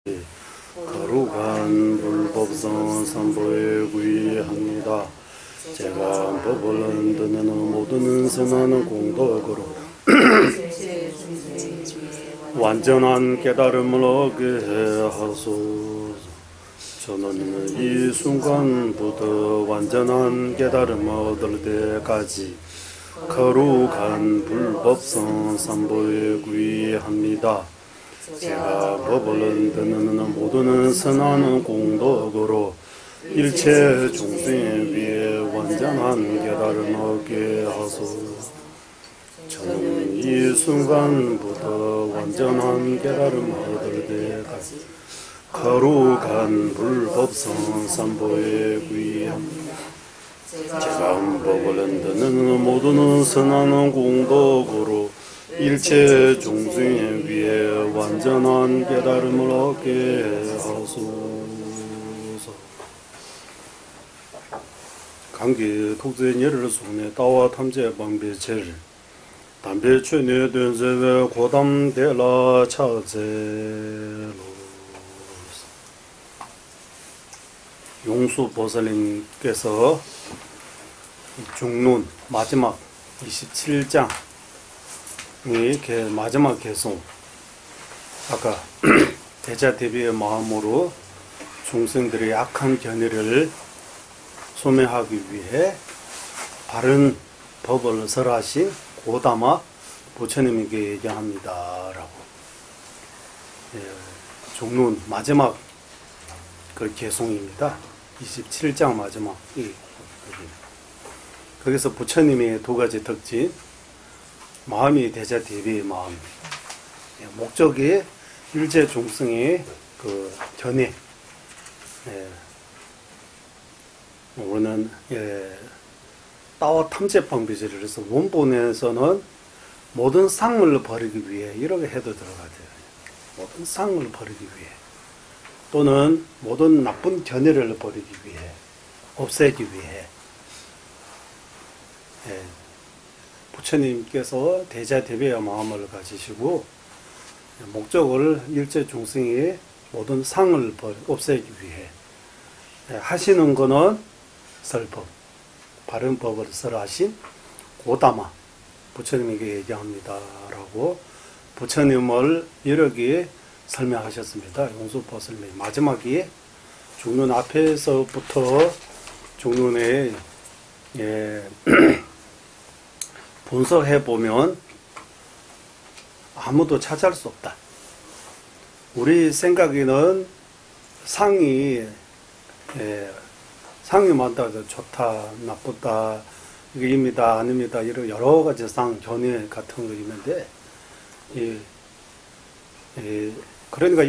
거룩한 불법성 삼보에 구의합니다. 제가 법을 듣는 모든 선한 공덕으로 완전한 깨달음을 얻게 하소서. 저는 이 순간부터 완전한 깨달음을 얻을 때까지 거룩한 불법성 삼보에 구의합니다. 제가 법을 듣는 모든 선한 공덕으로 일체 중생에 비해 완전한 깨달음을 얻게 하소서. 저는 이 순간부터 완전한 깨달음을 얻을 때까지 거룩한 불법성 삼보에 구의합니다. 제가 법을 듣는 모든 선한 공덕으로 일체 중생에 비해 완전한 깨달음을 얻게 하소서. 강기 독재 예를 손에 따와 탐제 방배 제를 담배 최뇌 된세외 고담 대라 차제로 용수 보살님께서 중론 마지막 27장 이렇게 마지막 개송 아까 대자대비의 마음으로 중생들의 약한 견해를 소멸하기 위해 바른 법을 설하신 고다마 부처님에게 얘기합니다 라고 종론 마지막 그 개송입니다. 27장 마지막 거기서 부처님의 두 가지 특징 마음이 대자대비의 마음 목적이 일체 중생의 그 견해 우리는 따와 탐제방비제를 해서 원본에서는 모든 상물을 버리기 위해 이렇게 해도 들어가죠. 모든 상물을 버리기 위해 또는 모든 나쁜 견해를 버리기 위해 없애기 위해 부처님께서 대자대비의 마음을 가지시고 목적을 일체 중생의 모든 상을 없애기 위해 하시는 것은 설법, 바른 법을 설하신 고다마 부처님에게 얘기합니다 라고 부처님을 이렇게 설명하셨습니다. 용수보살님 마지막에 중론 앞에서부터 중론에 분석해 보면 아무도 차지할 수 없다. 우리 생각에는 상이 많다, 좋다, 나쁘다, 이게입니다, 아닙니다, 이런 여러 가지 상, 견해 같은 거 있는데, 그러니까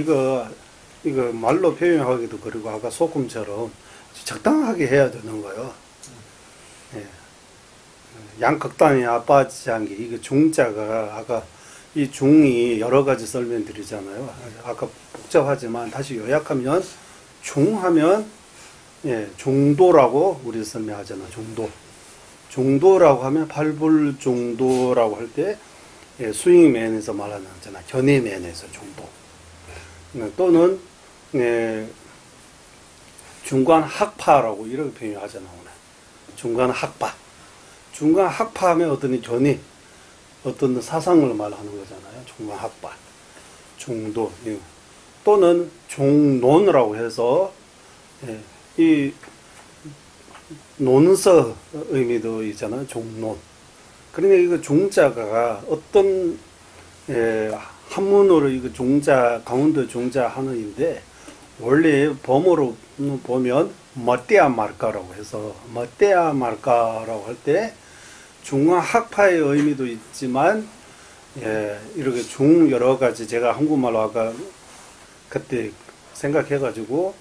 이거 말로 표현하기도 그리고 아까 소금처럼 적당하게 해야 되는 거예요. 양극단이 아빠지 않게 이게 중자가 아까 이 중이 여러 가지 설명드리잖아요. 아까 복잡하지만 다시 요약하면 중하면 중도라고 우리 설명하잖아. 중도라고 하면 팔불중도라고 할 때 수익 면에서 말하는 거잖아. 견해 면에서 중도 또는 중간학파라고 이렇게 표현하잖아. 중간학파 하면 어떤 견해 어떤 사상을 말하는 거잖아요. 중간학파 중도 또는 중론이라고 해서 이 논서 의미도 있잖아요. 중론. 그러니까 이거 중자가 어떤 한문으로 이거 중자 강원도 중자 하나인데 원래 범어로 보면 멋대야 말까라고 해서 멋대야 말까라고 할 때 중화학파의 의미도 있지만 이렇게 중 여러 가지 제가 한국말로 아까 그때 생각해가지고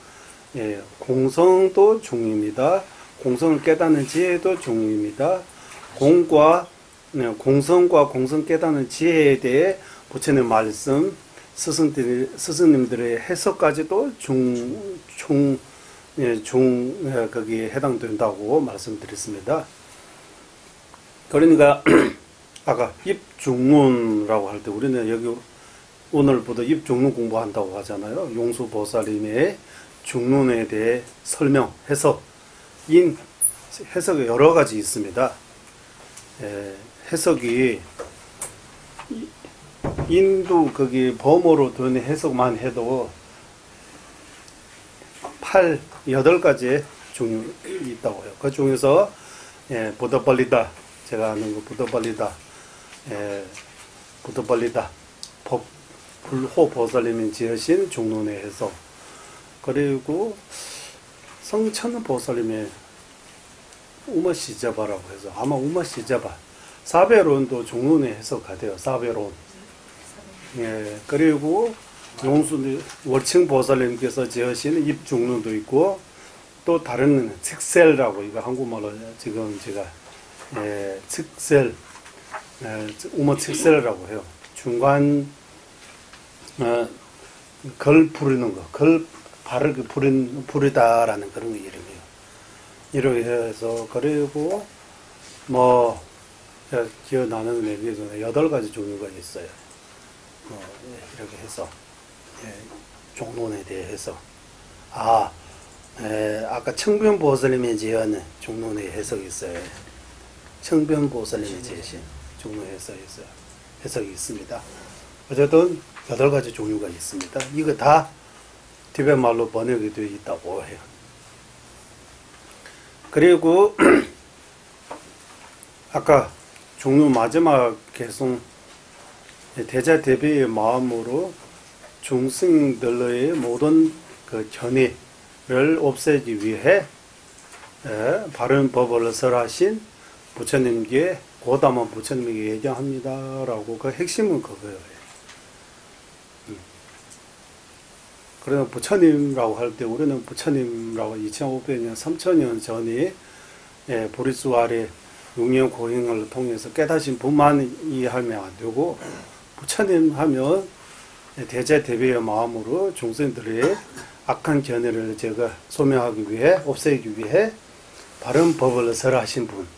공성도 중입니다. 공성을 깨닫는 지혜도 중입니다. 공성과 공성 깨닫는 지혜에 대해 부처님 말씀 스승님들의 해석까지도 거기에 해당된다고 말씀드렸습니다. 그러니까 아까 입중문이라고 할 때 우리는 여기 오늘부터 입중론 공부한다고 하잖아요. 용수보살님의 중론에 대해 설명, 해석, 해석이 여러 가지 있습니다. 해석이 인도 거기 범어로 든 해석만 해도 8가지의 종류 있다고 해요. 그 중에서 부더빨리다, 제가 아는 거 부더빨리다, 부더빨리다, 불호보살님이 지으신 중론의 해석, 그리고 성천보살님의 우마시자바라고 해서 아마 우마시자바 사베론도 중론의 해석가 돼요. 사베론. 그리고 월층보살님께서 지으신 입중론도 있고, 또 다른 측셀이라고, 이거 한국말로 지금 제가 측셀, 우마 측셀이라고 해요. 중간 걸 부르는 거, 걸 바르게 부르다라는 그런 이름이에요. 이렇게 해서, 그리고 제가 기억나는 얘기 중에 8가지 종류가 있어요. 이렇게 해서 종론에 대해서 아까 청변보살님이 지은 종론의 해석이 있어요. 청변보살님이 지으신 종론의 해석이 있습니다. 어쨌든 8가지 종류가 있습니다. 이거 다 티베트 말로 번역이 되어 있다고 해요. 그리고 아까 종류 마지막 개송, 대자대비의 마음으로 중생들의 모든 그 견해를 없애기 위해 바른 법을 설하신 부처님께, 고담한 부처님에게 얘기합니다라고, 그 핵심은 그거예요. 그래서 부처님이라고 할 때 우리는 부처님이라고 2500년, 3000년 전에 보리수아래 6년 고행을 통해서 깨닫신 분만 이해하면 안 되고, 부처님 하면 대자대비의 마음으로 중생들의 악한 견해를 제가 소멸하기 위해, 없애기 위해 바른 법을 설하신 분,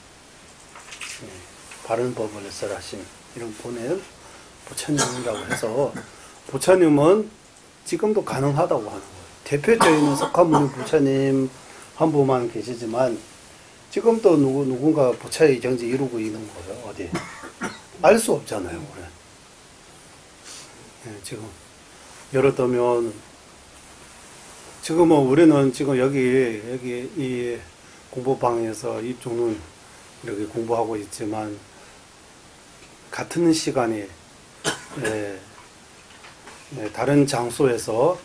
바른 법을 설하신 이런 분을 부처님이라고 해서, 부처님은 지금도 가능하다고 하는 거예요. 대표적인 석가모니 부처님 한 분만 계시지만 지금도 누군가 부처의 정지 이루고 있는 거예요. 어디 알 수 없잖아요. 우리. 지금 예를 들면 지금은 우리는 지금 여기 이 공부방에서 입중론 이렇게 공부하고 있지만, 같은 시간에 다른 장소에서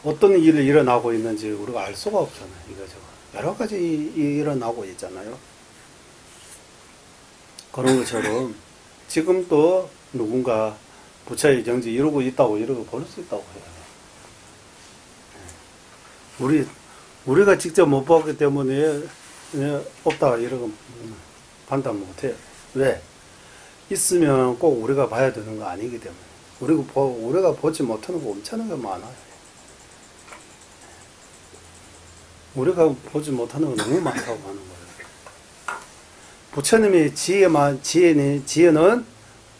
어떤 일이 일어나고 있는지 우리가 알 수가 없잖아요. 이거저거 여러 가지 일어나고 있잖아요. 그런 것처럼 지금도 누군가 부처의 정지 이루고 있다고 이러고 볼 수 있다고 해요. 우리가 직접 못 봤기 때문에 없다 이러고 판단 못 해요. 왜? 있으면 꼭 우리가 봐야 되는 거 아니기 때문에. 우리가 보지 못하는 거 엄청나게 많아요. 우리가 보지 못하는 거 너무 많다고 하는 거예요. 부처님의 지혜는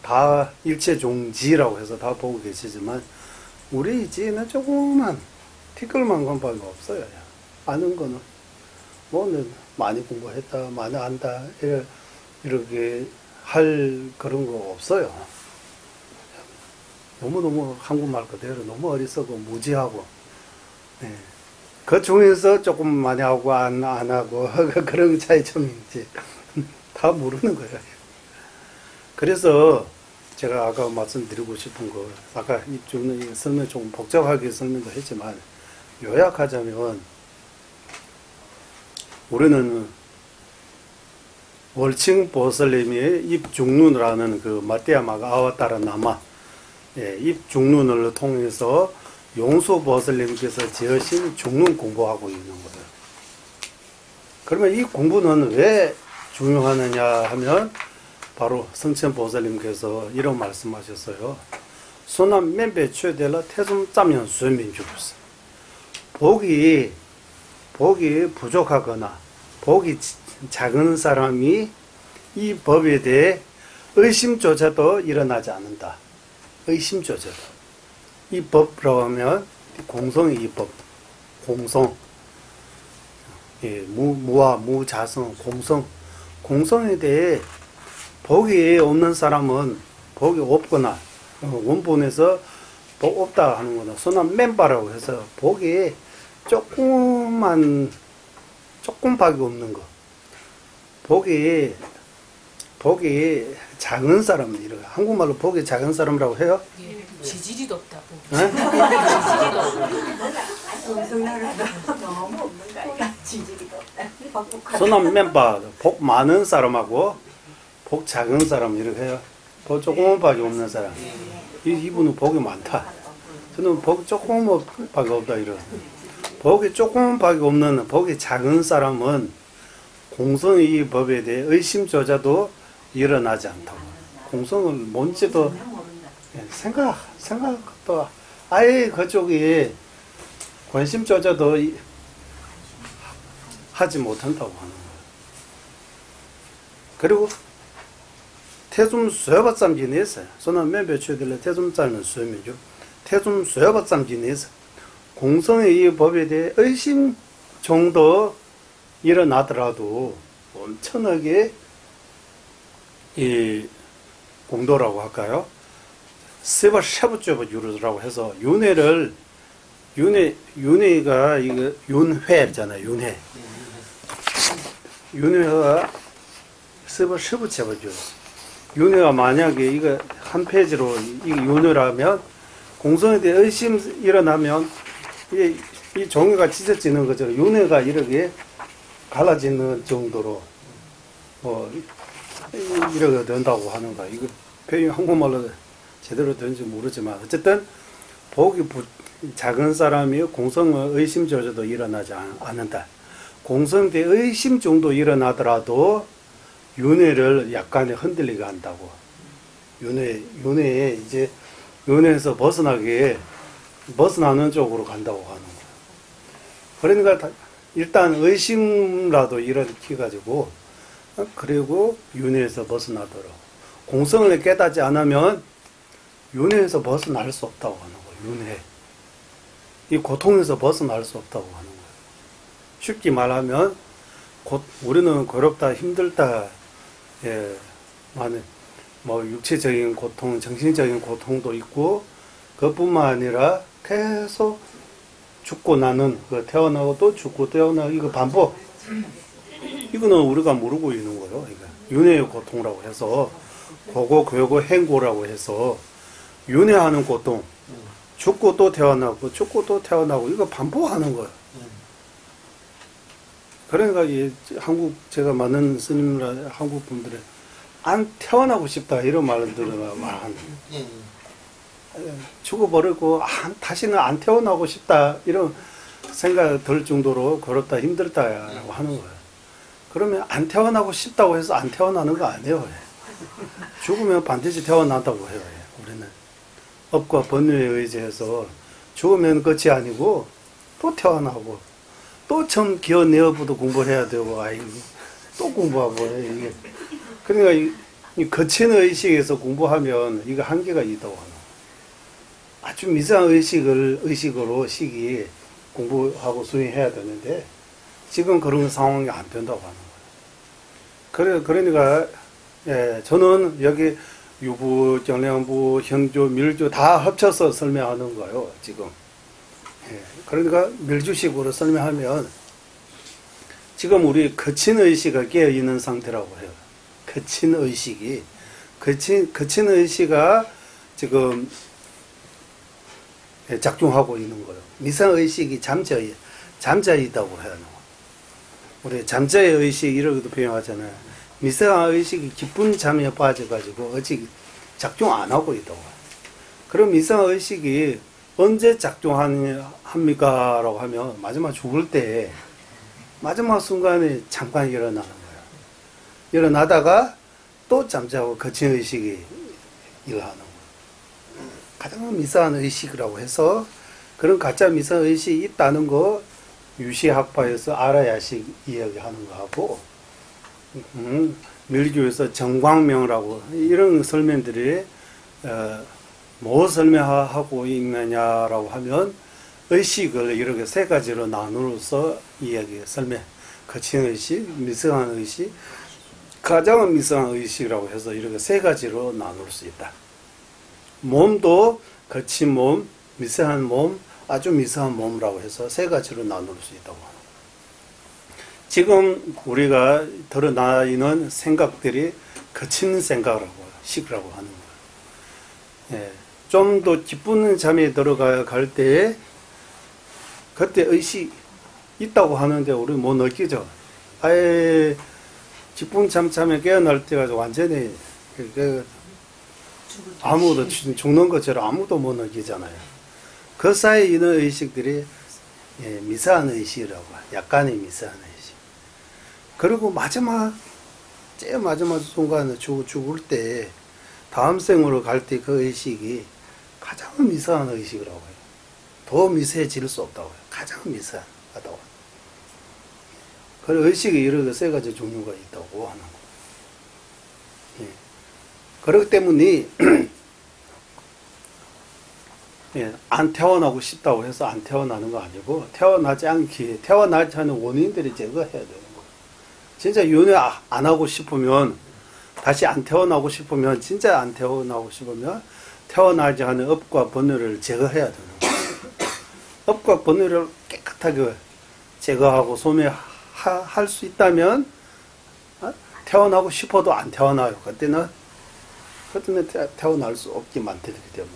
다 일체종지라고 해서 다 보고 계시지만, 우리 지혜는 조금만 티끌만큼밖에 없어요. 아는 거는 많이 공부했다, 많이 안다 이렇게 할 그런 거 없어요. 너무너무 한국말 그대로 너무 어리석고 무지하고, 그 중에서 조금 많이 하고 안 하고 그런 차이점이 있지. 다 모르는 거예요. 그래서 제가 아까 말씀드리고 싶은 거, 아까 입주는 설명 조금 복잡하게 설명도 했지만, 요약하자면 우리는 월칭 보살님의 입중론이라는 그 마띠아마가 아와따라 나마 입중론을 통해서 용수 보살님께서 지으신 중론 공부하고 있는 거예요. 그러면 이 공부는 왜 중요하느냐 하면, 바로 성천 보살님께서 이런 말씀하셨어요. 소남 맨배 최대라 태좀 짜면 수민주스. 복이 부족하거나 복이 작은 사람이 이 법에 대해 의심조차도 일어나지 않는다. 의심조차도. 이 법이라고 하면 공성의 이 법, 공성, 예, 무와 무자성, 공성에 대해 복이 없는 사람은 복이 없거나 원본에서 복 없다 하는 거는 소남 멤버라고 해서 복이 조금밖에 없는 거. 복이 작은 사람, 이런 한국말로 복이 작은 사람이라고 해요? 예, 지지리도 없다. 네? 지지리도 없다. 소남 멤버, 복 많은 사람하고 복 작은 사람 이렇게 해요. 복 조금밖에 없는 사람. 이분은 복이 많다. 저는 복 조금밖에 없다 이런. 복이 조금밖에 없는 복이 작은 사람은 공성의 이 법에 대해 의심조차도 일어나지 않다고. 공성을 뭔지도 생각도 아예 그쪽에 관심조차도 하지 못한다고 하는 거예요. 그리고 태좀 수여받삼 지내서 저는 몇몇 주들에 태좀 짧은 수염이죠. 태좀 수여받삼 지내서 공성의 이 법에 대해 의심 정도 일어나더라도 엄청나게 이 공도라고 할까요? 세바 샤브쩌브 유르라고 해서 윤회가 이거 윤회잖아요. 윤회가 세바 샤브쩌브 유르. 윤회가 만약에 이거 한 페이지로 이 윤회라면 공성에 대해 의심 일어나면 이 종이가 찢어지는 거죠. 윤회가 이렇게 갈라지는 정도로 이렇게 된다고 하는 거야. 이거 표현 한국말로 제대로 되는지 모르지만 어쨌든 복이 작은 사람이 공성의 의심조차도 일어나지 않는다. 공성에 의심 정도 일어나더라도 윤회를 약간의 흔들리게 한다고. 윤회에 이제 윤회에서 벗어나는 쪽으로 간다고 하는 거야. 그러니까 일단 의심라도 일으켜가지고 그리고 윤회에서 벗어나도록. 공성을 깨닫지 않으면 윤회에서 벗어날 수 없다고 하는 거예요. 윤회. 이 고통에서 벗어날 수 없다고 하는 거예요. 쉽게 말하면 우리는 괴롭다, 힘들다, 많은 육체적인 고통, 정신적인 고통도 있고 그뿐만 아니라 계속 죽고 나는 태어나고 또 죽고 태어나고 이거 반복. 이거는 우리가 모르고 있는 거예요. 윤회의 고통이라고 해서 고고, 교고, 행고라고 해서 윤회하는 고통, 죽고 또 태어나고 죽고 또 태어나고 이거 반복하는 거예요. 그러니까 제가 많은 스님이나 한국 분들은 안 태어나고 싶다 이런 말을 들으면 말하는 죽어버리고 다시는 안 태어나고 싶다 이런 생각이 들 정도로 괴롭다 힘들다라고 하는 거예요. 그러면 안 태어나고 싶다고 해서 안 태어나는 거 아니에요. 죽으면 반드시 태어난다고 해요. 우리는 업과 번뇌에 의지해서 죽으면 끝이 아니고 또 태어나고 또 처음 기어 내어부터 공부를 해야 되고 또 공부하고 이게 그러니까 이 거친 의식에서 공부하면 이거 한계가 있다고 하는 거예요. 아주 미세한 의식으로 시기 공부하고 수행해야 되는데 지금 그런 상황이 안 된다고 하는 거예요. 그러니까 저는 여기 유부, 정량부, 현조, 밀주 다 합쳐서 설명하는 거예요. 지금. 그러니까 밀주식으로 설명하면 지금 우리 거친 의식이 깨어 있는 상태라고 해요. 거친 의식이 거친 의식이 지금 작동하고 있는 거예요. 미상 의식이 잠자에 있다고 해요. 우리 잠자의 의식 이렇게도 표현하잖아요. 미세한 의식이 깊은 잠에 빠져가지고 아직 작동 안 하고 있다고 해요. 그럼 미세한 의식이 언제 작동합니까? 라고 하면 마지막 죽을 때 마지막 순간에 잠깐 일어나는 거예요. 일어나다가 또 잠자고 거친 의식이 일어나는 거예요. 가장 미세한 의식이라고 해서 그런 가짜 미세한 의식이 있다는 거 유시학파에서 알아야식 이야기하는 거하고 밀교에서 정광명이라고 이런 설명들이 뭐 설명하고 있느냐라고 하면 의식을 이렇게 세 가지로 나누어서 이야기 설명. 거친 의식, 미성한 의식, 가장 미성한 의식이라고 해서 이렇게 세 가지로 나눌 수 있다. 몸도 거친 몸, 미세한 몸, 아주 미세한 몸이라고 해서 세 가지로 나눌 수 있다고 합니다. 지금 우리가 드러나 있는 생각들이 거친 생각이라고, 식이라고 하는 거예요. 예, 좀 더 기쁜 잠에 들어갈 때에 그때 의식 있다고 하는데 우리 못 느끼죠. 아예 기쁜 잠에 깨어날 때가 완전히 아무도 죽는 것처럼 아무도 못 느끼잖아요. 그 사이에 있는 의식들이 미세한 의식이라고 해요. 약간의 미세한 의식. 그리고 제일 마지막 순간에 죽을 때 다음 생으로 갈 때 그 의식이 가장 미세한 의식이라고 해요. 더 미세해질 수 없다고 해요. 가장 미세하다고. 그 의식이 이렇게 세 가지 종류가 있다고 하는 거예요. 예. 그렇기 때문에 예, 안 태어나고 싶다고 해서 안 태어나는 거 아니고 태어나지 않는 원인들이 제거해야 되는 거예요. 진짜 윤회 안 하고 싶으면 다시 안 태어나고 싶으면 진짜 안 태어나고 싶으면 태어나지 않은 업과 번뇌를 제거해야 되는 거예요. 업과 번뇌를 깨끗하게 제거하고 소멸할 수 있다면 태어나고 싶어도 안 태어나요. 그때는 태어날 수 없게 만들기 때문에.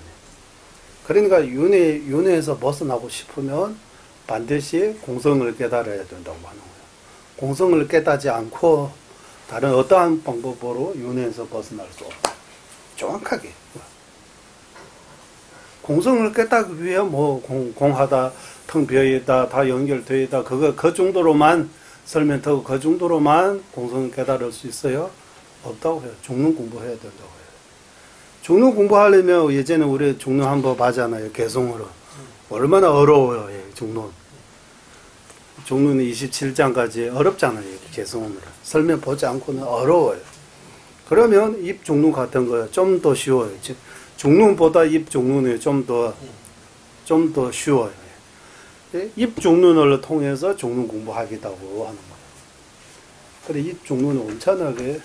그러니까 윤회에서 벗어나고 싶으면 반드시 공성을 깨달아야 된다고 하는 거예요. 공성을 깨닫지 않고 다른 어떠한 방법으로 윤회에서 벗어날 수 없다. 정확하게. 공성을 깨닫기 위해 뭐 공하다, 텅 비어있다, 다 연결되어 있다. 그 정도로만 설명하고 그 정도로만 공성을 깨달을 수 있어요? 없다고 해요. 종론 공부해야 된다고 해요. 종론 공부하려면 예전에 우리 종론 한번 하잖아요. 개성으로. 얼마나 어려워요. 종론. 종론이 27장까지 어렵잖아요. 개성으로. 설명 보지 않고는 어려워요. 그러면 입 종론 같은 거요. 좀 더 쉬워요. 종론보다 입 종론이 좀 더 쉬워요. 입 종론을 통해서 종론 공부하겠다고 하는 거예요. 그래, 입 종론은 온천하게,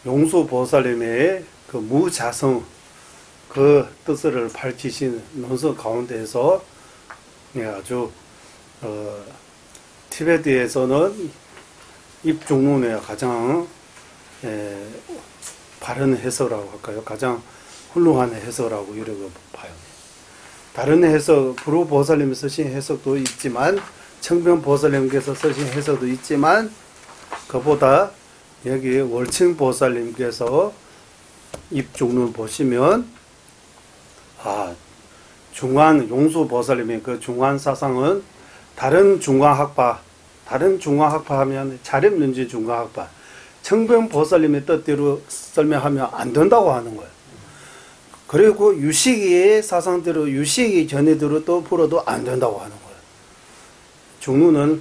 용수 보살님의 그 무자성, 그 뜻을 밝히신 논서 가운데에서, 아주, 티베트에서는 입 종론의 가장, 바른 해석이라고 할까요? 가장 훌륭한 해석이라고 이렇게 봐요. 다른 해석, 불후 보살님이 쓰신 해석도 있지만, 청변 보살님께서 쓰신 해석도 있지만, 그보다 여기 월층 보살님께서 입종론 보시면, 중환, 용수 보살님의 그 중환 사상은 다른 중환학파 하면 자립는지 중환학파, 청변 보살님의 뜻대로 설명하면 안 된다고 하는 거예요. 그리고 유식의 사상대로, 유식의 견해대로 또 풀어도 안 된다고 하는 거예요. 중론은,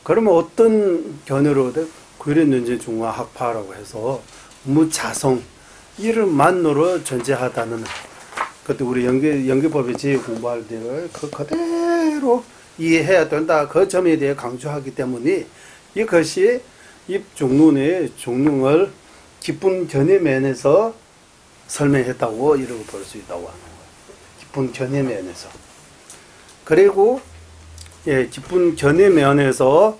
그러면 어떤 견해로 그랬는지 중화학파라고 해서, 무자성, 이름만으로 존재하다는, 그때 우리 연계법의 지혜 공부할 때 그대로 이해해야 된다. 그 점에 대해 강조하기 때문에, 이것이 입종론의 종론을 기쁜 견해 면에서 설명했다고 이렇게 볼 수 있다고 하는 거예요. 기쁜 견해 면에서. 그리고 기쁜 견해 면에서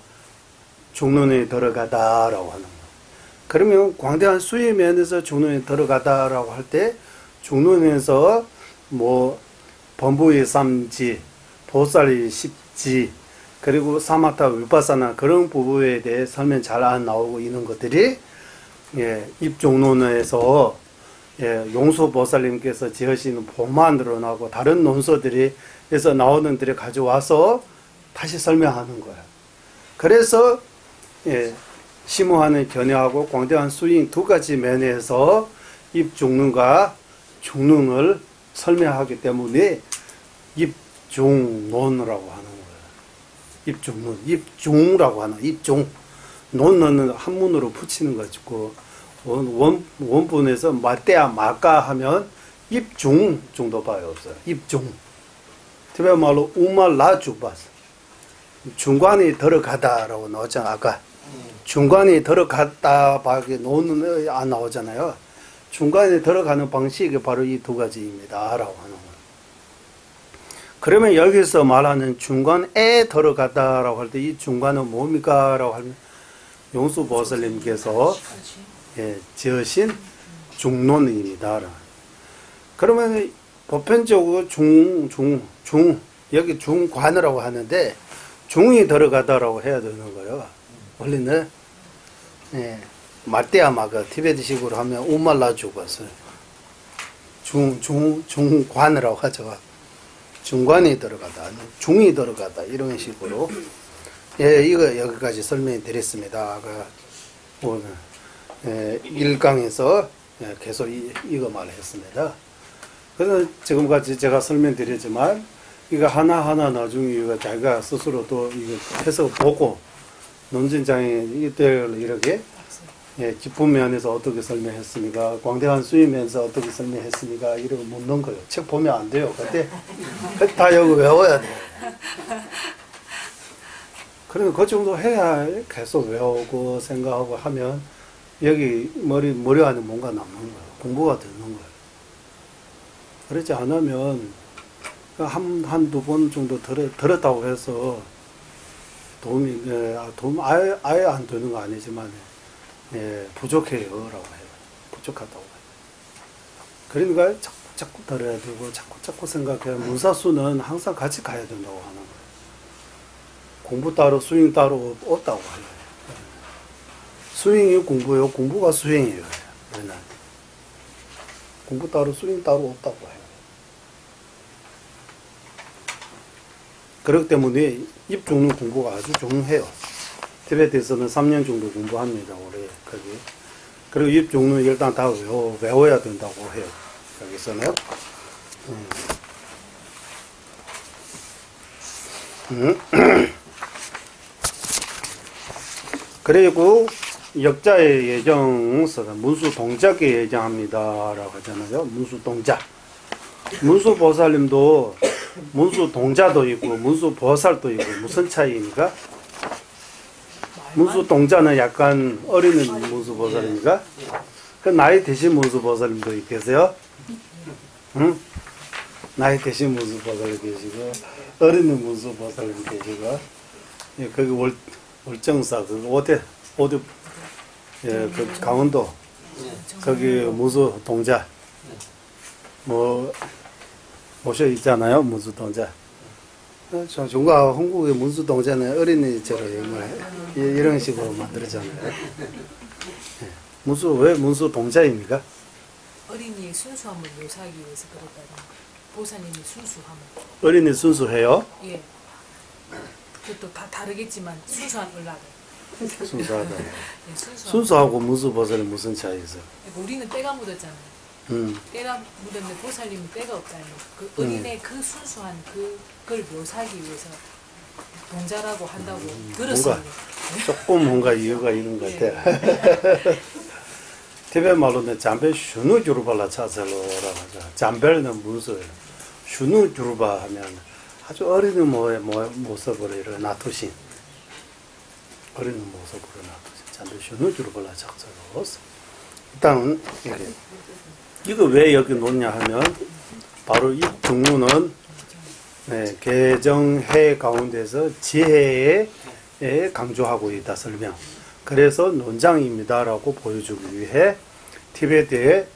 종론에 들어가다라고 하는 거예요. 그러면 광대한 수의 면에서 종론에 들어가다라고 할 때 종론에서 뭐 범부의 삼지, 보살의 십지, 그리고 사마타 위파사나 그런 부분에 대해 설명 잘 안 나오고 있는 것들이 입종론에서 용수 보살님께서 지으시는 보만으로 나오고 다른 논서들에서 나오는 들을 가져와서 다시 설명하는 거예요. 그래서 심오하는 견해하고 광대한 수잉 두 가지 면에서 입종론과 종론을 설명하기 때문에 입종론이라고 하는 거예요. 입종론, 입종라고 하는 입종. 논은 한문으로 붙이는 것이고 원본에서 마떼야 마까 하면 입중 정도밖에 없어요. 입중. 특별 말로 우말라 주바스. 중간에 들어가다라고 나오잖아. 아까 중간에 들어갔다 밖에 노는 안 나오잖아요. 중간에 들어가는 방식이 바로 이 두 가지입니다라고 하는 거예요. 그러면 여기서 말하는 중간에 들어갔다라고 할 때 이 중간은 뭡니까라고 하면 용수보살님께서 지으신 중론입니다. 그러면 보편적으로 여기 중관이라고 하는데 중이 들어가다라고 해야 되는 거예요. 원래는 말대야마가 티베트식으로 하면 우말라 주고서 중관이라고 하죠. 중관이 들어가다, 중이 들어가다 이런 식으로 이거 여기까지 설명해 드렸습니다. 아까 오늘 1강에서 계속 이거 말했습니다. 그래서 지금까지 제가 설명드렸지만 이거 하나하나 나중에 이거 자기가 스스로 또 이거 해서 보고 논진장에 이때 이렇게 기품면에서 어떻게 설명했습니까? 광대한 수임면에서 어떻게 설명했습니까? 이러고 묻는 거예요. 책 보면 안 돼요. 그때 다 여기 외워야 돼요. 그러면 그 정도 해야 계속 외우고 생각하고 하면 여기 머리 안에 뭔가 남는 거예요. 공부가 되는 거예요. 그렇지 않으면 한두 번 정도 들었다고 해서 도움 아예 안 되는 거 아니지만 부족해요 라고 해요. 부족하다고 해요. 그러니까 자꾸 들어야 되고 자꾸 생각해요. 문사수는 항상 같이 가야 된다고 하는 거예요. 공부 따로 수행 따로 없다고 해요. 수행이 공부예요. 공부가 수행이에요. 공부 따로 수행 따로 없다고 해요. 그렇기 때문에 입종론 공부가 아주 중요해요. 티베트에서는 3년 정도 공부합니다. 올해 거기. 그리고 입종론 일단 다 외워야 된다고 해요. 여기서는. 그리고 역자의 예정서가 문수동작의 예정합니다라고 하잖아요. 문수동작. 문수보살님도 문수동자도 있고 문수보살도 있고 무슨 차이입니까? 문수동자는 약간 어리는 문수보살입니까? 그 나이 드신 문수보살님도 계세요? 응? 나이 드신 문수보살님 계시고 어리는 문수보살님 계시고 거기 월정사 그 어디 그 강원도 거기 문수동자 모셔 있잖아요. 문수동자. 중과 한국의 문수동자는 어린이처럼 이런 식으로 만들었잖아요. 왜 문수동자입니까? 어린이의 순수함을 묘사하기 위해서 그렇다는 보사님이 순수함을. 어린이 순수해요? 예. 그것도 다 다르겠지만 순수한 을라를. 순수하다. 네, 순수하고 문수보살이 무슨 차이 있어요? 우리는 때가 묻었잖아요. 때가 묻었는데 보살님은 때가 없다니. 그 어린의 그 순수한 그걸 묘사하기 위해서 동자라고 한다고 들었습니다. 뭔가 이유가 있는 것 같아요. 티베트 말로는 잠벨 슈누 주르발라 차살로라고 하죠. 잠벨은 문수예요. 슈누 주르바 하면 아주 어린이 모습으로 이렇게 놔두신 어린이 모습으로 놔두신 잠벨 슈누 주르발라 차살로. 일단은 이거 왜 여기 놓냐 하면 바로 이 중문은 개정해 가운데서 지혜에 강조하고 있다 설명. 그래서 논장입니다라고 보여주기 위해 티베트의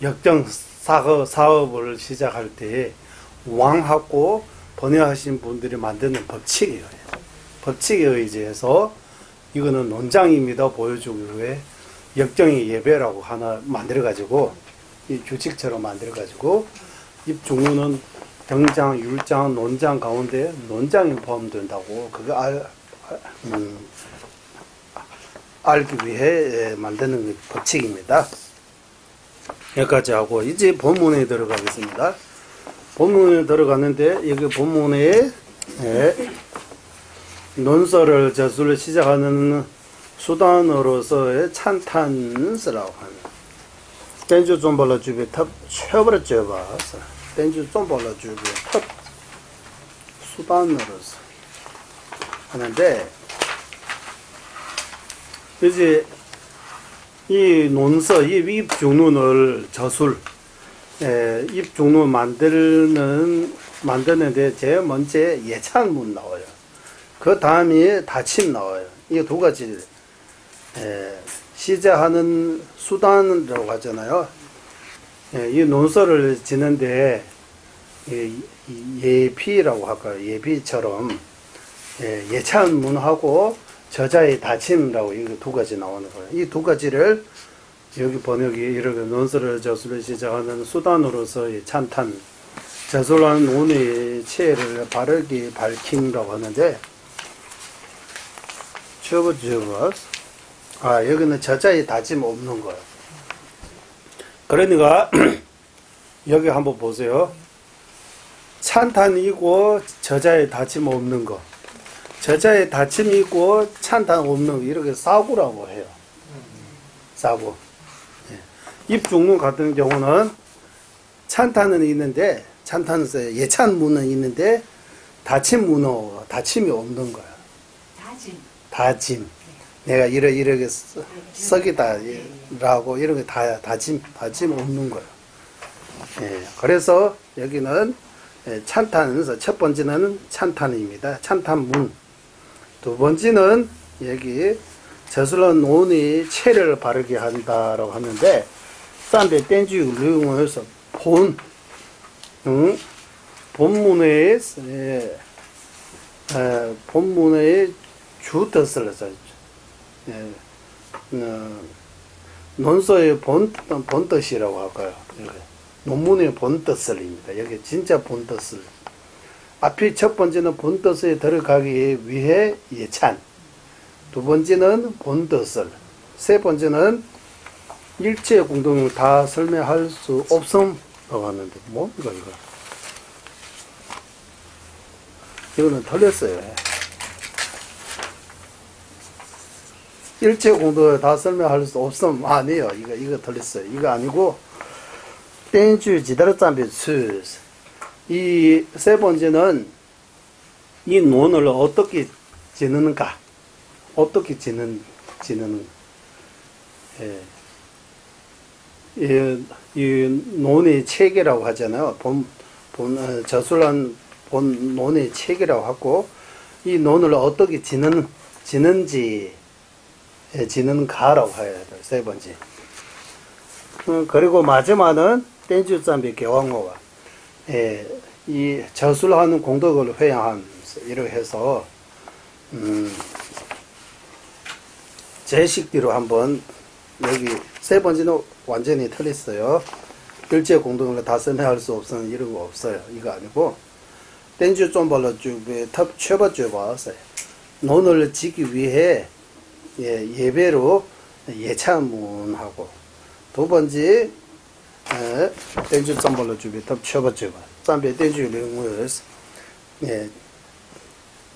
역정 사업을 시작할 때에 왕하고 번역하신 분들이 만드는 법칙이에요. 법칙에 의지해서 이거는 논장입니다 보여주기 위해 역정의 예배라고 하나 만들어가지고 이 규칙처럼 만들어가지고 입중문은 등장, 율장, 논장 가운데 논장이 포함된다고 그거 알기 위해 만드는 법칙입니다. 여기까지 하고 이제 본문에 들어가겠습니다. 본문에 들어갔는데 여기 본문에 논설을 저술을 시작하는 수단으로서의 찬탄스라고 하는 땡주 좀 발라주비 탑 쳐버렸죠 봐. 땡주 좀 발라주비 탑 수단으로서 하는데 이제 이 논서 이 입중론을 저술 입중론 만드는데 제일 먼저 예찬문 나와요. 그 다음에 다침 나와요. 이 두 가지 시작하는 수단이라고 하잖아요. 이 논서를 지는데 예피라고 할까요? 예피처럼 예찬문하고 저자의 다침이라고 이 두 가지 나오는 거예요. 이 두 가지를 여기 번역이 이렇게 논서를 저술을 시작하는 수단으로서 찬탄 저술하는 논의 체를 바르게 밝힘이라고 하는데 여기는 저자의 다짐 없는 거예요. 그러니까 여기 한번 보세요. 찬탄이고 저자의 다짐 없는 거, 저자의 다짐이고 찬탄 없는 거, 이렇게 사구라고 해요. 사구. 입중문 같은 경우는 찬탄은 있는데, 찬탄은 예찬문은 있는데 다침문어, 다침이 없는 거야. 다짐. 내가 이렇게 썩이다라고 이런 게 다짐 없는 거예요. 그래서 여기는 찬탄에서 첫 번째는 찬탄입니다. 찬탄문. 두 번째는 여기 저술한 논의 체를 바르게 한다라고 하는데, 싼데 땡주 류용해서 본문의 주 뜻을 써요. 논서의 본뜻이라고 할까요? 논문의 본뜻을입니다. 여기 진짜 본뜻을. 앞이 첫 번째는 본뜻에 들어가기 위해 예찬. 두 번째는 본뜻을. 세 번째는 일체 공동을 다 설명할 수 없음라고 하는데, 뭡니까, 이거? 이거는 틀렸어요. 일체 공동을 다 설명할 수 없음, 아니에요. 이거 틀렸어요. 이거 아니고, 땡주 지다르짬비 츠. 이 세 번째는 이 논을 어떻게 지느는가, 어떻게 지느는, 이 논의 체계라고 하잖아요. 저술한 본 논의 체계라고 하고, 이 논을 어떻게 지는지, 지는가라고 해야 돼요. 세 번째. 그리고 마지막은 땡주짬비 개왕호가 이 저술하는 공덕을 회양하면서 이렇게 해서 제식뒤로 한번, 여기 세 번째는 완전히 틀렸어요. 일제 공동을 다 설명할 수 없으면 이런 거 없어요. 이거 아니고, 땡주 좀 발라주고 탑 쳐봐줘 봤어요. 논을 지기 위해 예배로 예찬문하고, 두 번째 땡주 좀 발라주고 탑 쳐봐줘 봐. 쌈배 땡주 내용을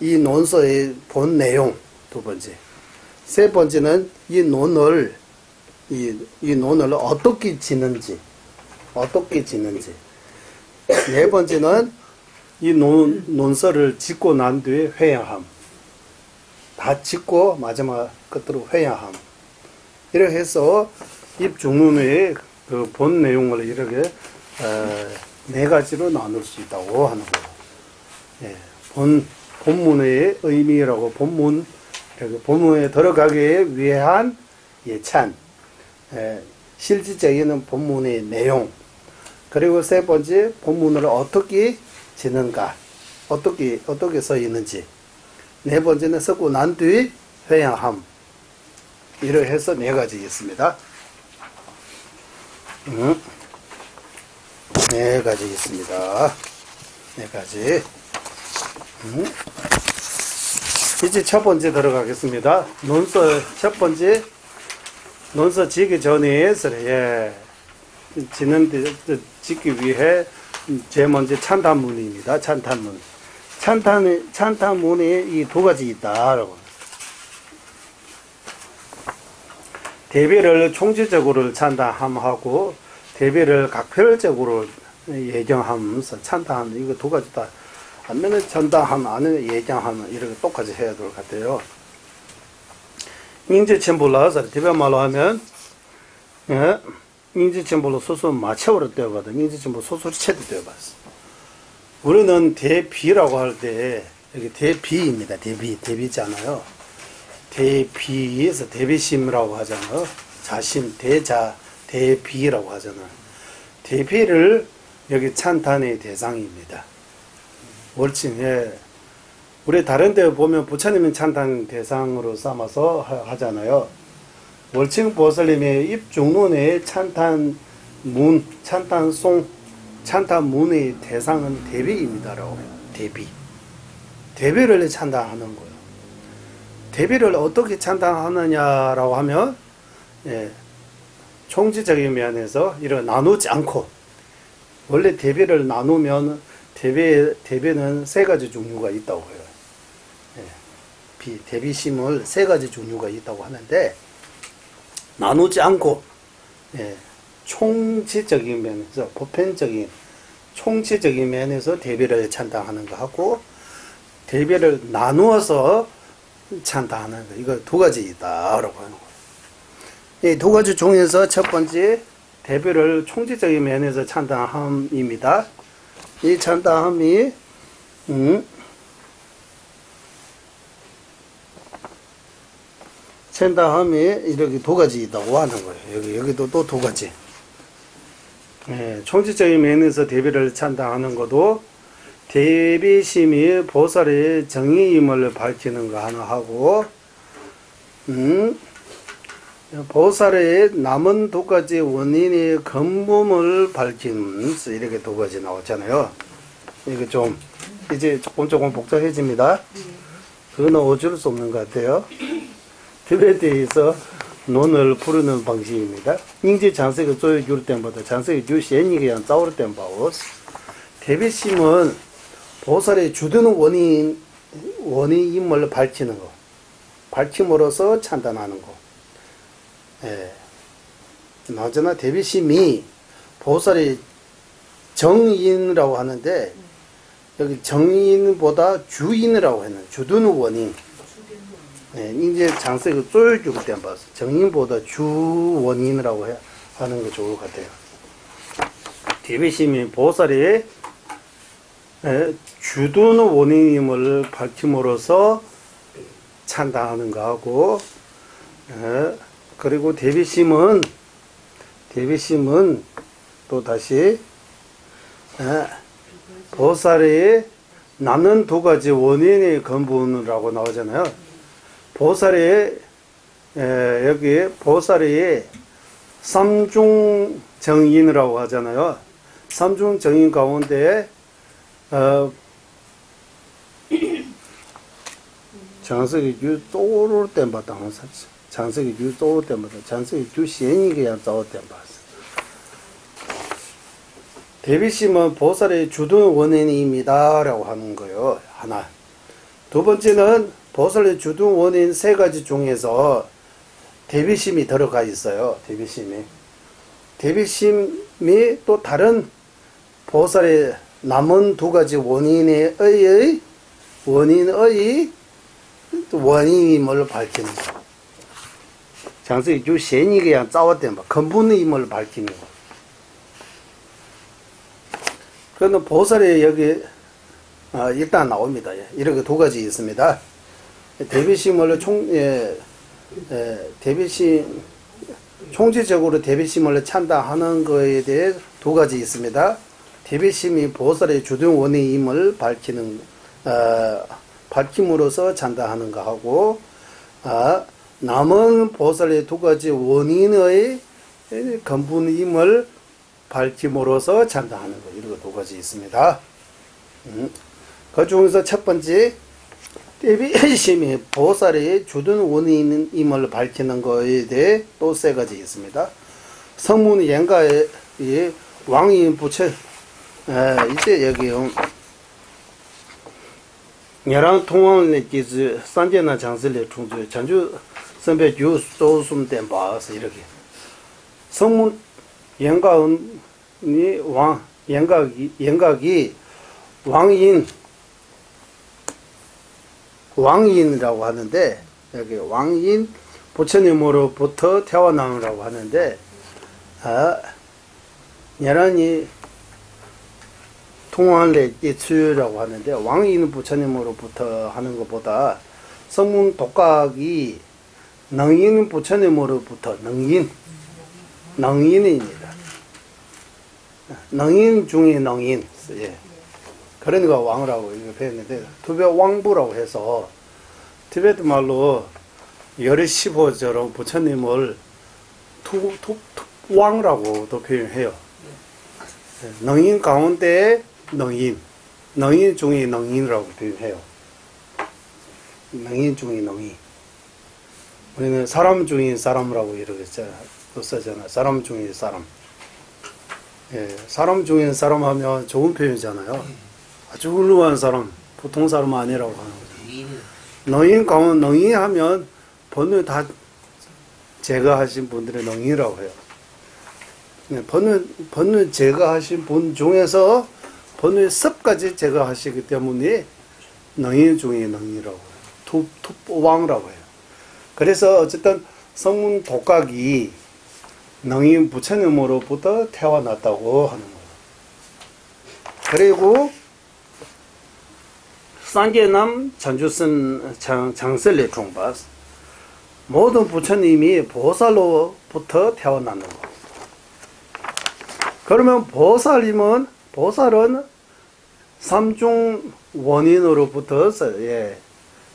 이 논서의 본 내용. 두 번째. 세 번째는 이 논을 어떻게 지는지. 네 번째는 이 논서를 짓고 난 뒤에 회양함. 다 짓고 마지막 끝으로 회양함. 이렇게 해서 입중론의 그 본 내용을 이렇게 네 가지로 나눌 수 있다고 하는 거예요. 본문의 의미라고, 본문에 들어가기 위한 예찬, 실질적인 본문의 내용, 그리고 세 번째 본문을 어떻게 지는가, 어떻게 써 있는지, 네 번째는 쓰고 난 뒤 회양함. 이렇게 해서 네 가지 있습니다. 네 가지 있습니다. 네 가지. 이제 첫 번째 들어가겠습니다. 논서 첫 번째, 논서 지기 전에 짓기 위해 제일 먼저 찬탄문입니다. 찬탄문. 찬탄문이 이 두 가지 있다라고. 대비를 총체적으로 찬탄함하고, 대비를 각별적으로 예정하면서 찬다하는 이거 두 가지 다 안면에 전다하면 안에 예정하면 이렇게 똑같이 해야 될 것 같아요. 인지첨불라서 대변말로 하면 예, 인지첨불로 소소 맞춰버려 떼거든. 인지첨불 소소리 채도 떼어봤어. 우리는 대비라고 할 때 여기 대비입니다. 대비잖아요. 대비에서 대비심이라고 하잖아요. 자심, 대자, 대비라고 하잖아요. 대비를 여기 찬탄의 대상입니다. 월칭에 우리 다른 데 보면 부처님은 찬탄 대상으로 삼아서 하잖아요. 월칭 보살님의 입중론의 찬탄 문, 찬탄 송, 찬탄 문의 대상은 대비입니다라고 해요. 대비. 대비를 찬탄하는 거예요. 대비를 어떻게 찬탄하느냐라고 하면 예, 총지적인 면에서 이런 나누지 않고 원래 대비를 나누면 대비는 세 가지 종류가 있다고 해요. 예, 대비심을 세 가지 종류가 있다고 하는데 나누지 않고 예, 총체적인 면에서 보편적인 총체적인 면에서 대비를 찬탄하는 거 하고 대비를 나누어서 찬탄하는 거 이거 두 가지 있다라고 하는 거예요. 이 두 가지 중에서 첫 번째 대비를 총체적인 면에서 찬탄함입니다. 이 찬탄함이 찬탄함이 이렇게 두 가지 있다고 하는 거예요. 여기도 또 두 가지. 예, 총체적인 면에서 대비를 찬탄하는 것도 대비심이 보살의 정의임을 밝히는 거 하나 하고 보살의 남은 두 가지 원인의 근본을 밝히면서 이렇게 두 가지 나왔잖아요. 이게 좀 이제 조금 복잡해집니다. 그거는 어쩔 수 없는 것 같아요. 들에 대해서 논을 부르는 방식입니다. 인지 장색을 조여줄 때보다 장색을 주시니 그냥 싸울 때 봐오스. 대비심은 보살의 주도는 원인임을 밝히는 거. 밝힘으로써 찬탄하는 거. 예. 나저나 대비심이 보살의 정인이라고 하는데 여기 정인보다 주인이라고 했는 주도는 원인. 예, 이제 장색을 쪼여주고 때 봐서 정인보다 주원인이라고 하는 게 좋을 것 같아요. 대비심이 보살의 주도는 원인임을 밝힘으로써 찬탄하는 거하고 그리고 대비심은 또 다시 보살의 남는 두 가지 원인의 근본이라고 나오잖아요. 보살의 여기 보살의 삼중 정인이라고 하잖아요. 삼중 정인 가운데 장석이 주 떠오를 때마다 항상 장석이 주 떠오를 때마다 장석이 주 시행이 그냥 떠올 때마다 대비심은 보살의 주둔 원인입니다라고 하는 거예요. 하나. 두 번째는 보살의 주둔 원인 세 가지 중에서 대비심이 들어가 있어요. 대비심이 또 다른 보살의 남은 두 가지 원인의 원인임을 밝히는 거. 장석이 주 시행이 그냥 짜왔던 거. 근본임을 밝히는 거. 그러면 보살이 여기 일단 나옵니다. 이렇게 두 가지 있습니다. 대비심을 대비심 총체적으로 대비심을 찬다하는 것에 대해 두 가지 있습니다. 대비심이 보살의 주된 원인임을 밝힘으로써 찬다하는 것하고 남은 보살의 두 가지 원인의 근본임을 밝힘으로써 찬다하는 것. 이런 두 가지 있습니다. 그 중에서 첫 번째 대비심이 보살의 주된 원인임을 밝히는 것에 대해 또 세 가지 있습니다. 성문 연가의 왕인 부처 이제 여기 녀랑 통원의 기즈 산제나 장슬의 총주 전주 선배 주 소숨된 바스 이렇게 성문 영가은이 영각이 왕인이라고 하는데, 여기 왕인 부처님으로부터 태어나느라고 하는데, 여란이 통화를 예추라고 하는데, 왕인 부처님으로부터 하는 것보다 성문 독각이 능인 부처님으로부터 능인입니다. 능인 중에 능인. 예. 그러니까 왕이라고 이렇게 배웠는데, 티베트 왕부라고 해서 티베트 말로 열의 15저로 부처님을 왕이라고도 표현해요. 능인 가운데 능인 중에 능인이라고 표현해요. 능인 중에 능인. 우리는 사람 중에 사람이라고 이렇게 쓰잖아. 사람 중에 사람. 예, 사람 중에 사람 하면 좋은 표현이잖아요. 아주 훌륭한 사람, 보통 사람 아니라고 하는 거죠. 능인 가운데 능인 하면 번을 다 제거하신 분들의 능인이라고 해요. 번을 제거하신 분 중에서 번의 습까지 제거하시기 때문에 능인 중에 능인이라고 해요. 왕이라고 해요. 그래서 어쨌든 성문 독각이 능인 부처님으로부터 태어났다고 하는 거예요. 그리고 상계남 전주선 장설리 총바스 모든 부처님이 보살로부터 태어나는 거. 그러면 보살은 삼중 원인으로부터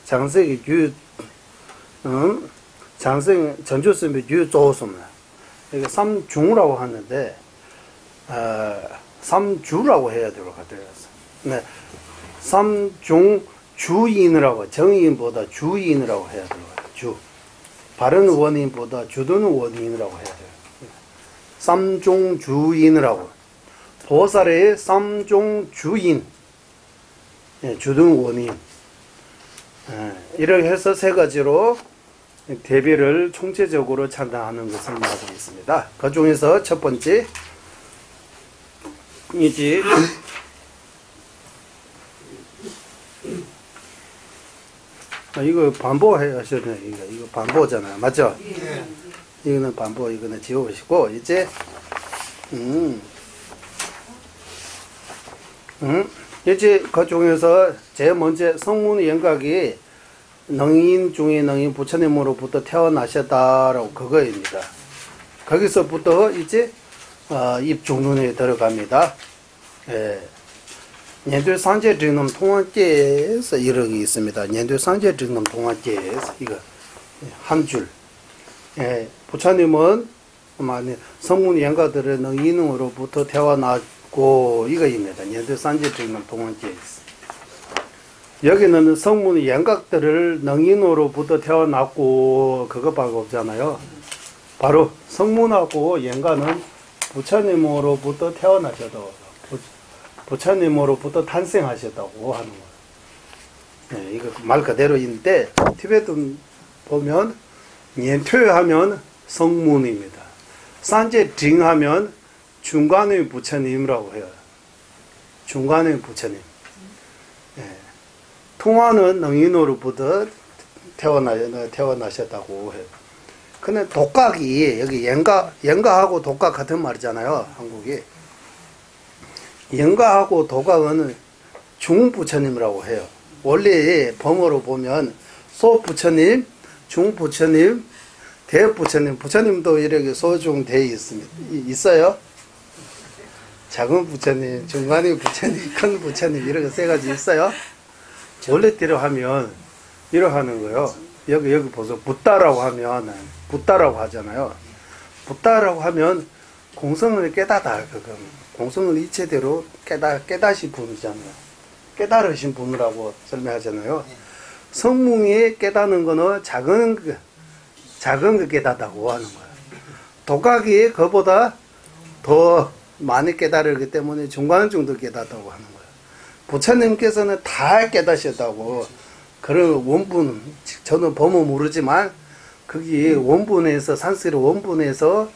장sek이 장생 전주선비 유조스입니다. 이게 삼중이라고 하는데 삼주라고 해야 될 것 같아요. 네, 삼중 주인이라고 정인보다 주인이라고 해야 될 것 같아요. 주 바른 원인보다 주도는 원인이라고 해야 돼요. 삼중 주인이라고 보살의 삼중 주인 주등 원인 이렇게 해서 세 가지로 대비를 총체적으로 찬양하는 것을 말하고 있습니다. 그 중에서 첫 번째 이지 이거 반복하셔야 돼요. 이거 반복잖아요. 맞죠? 네. 이거는 반복, 이거는 지워보시고 이제 이제 그 중에서 제일 먼저 성문 영각이 능인 중에 능인 부처님으로부터 태어나셨다라고 그거입니다. 거기서부터 이제 입중론에 들어갑니다. 예. 년도 상제 증놈 통화제에서 이렇게 있습니다. 년도 상제 증놈 통화제에서 이거 한 줄. 예. 부처님은 성문 영가들의 능인으로부터 태어났고 이거입니다. 년도 상제 증놈 통화제에서. 여기는 성문 영각들을 능인으로부터 태어났고 그것밖에 없잖아요. 바로 성문하고 영가는 부처님으로부터 태어나셨다고 부처님으로부터 탄생하셨다고 하는 거예요. 네, 이거 말 그대로인데 티베트 보면 년퇴하면 성문입니다. 산제징 하면 중간의 부처님이라고 해요. 중간의 부처님. 네. 통화는 능인으로부터 태어나셨다고 해요. 근데 독각이 여기 영가하고 독각 같은 말이잖아요. 한국이. 영가하고 독각은 중부처님이라고 해요. 원래 범어로 보면 소부처님, 중부처님, 대부처님, 부처님도 이렇게 소중되어 있어요. 작은 부처님, 중간의 부처님, 큰 부처님 이렇게 세 가지 있어요. 원래대로 하면 이렇게 하는 거예요. 여기 보세요. 붓다라고 하면 붓다라고 하잖아요. 붓다라고 하면 공성을 깨닫다. 공성을 이체대로 깨닫신 분이잖아요. 깨달으신 분이라고 설명하잖아요. 성문이 깨닫는 거는 작은 거 깨닫다고 하는 거예요. 독각이 그보다 더 많이 깨달았기 때문에 중간 정도 깨닫다고 하는 거예요. 부처님께서는 다 깨닫으셨다고. 그런 원분, 저는 범어 모르지만 거기 원분에서 산스리 원분에서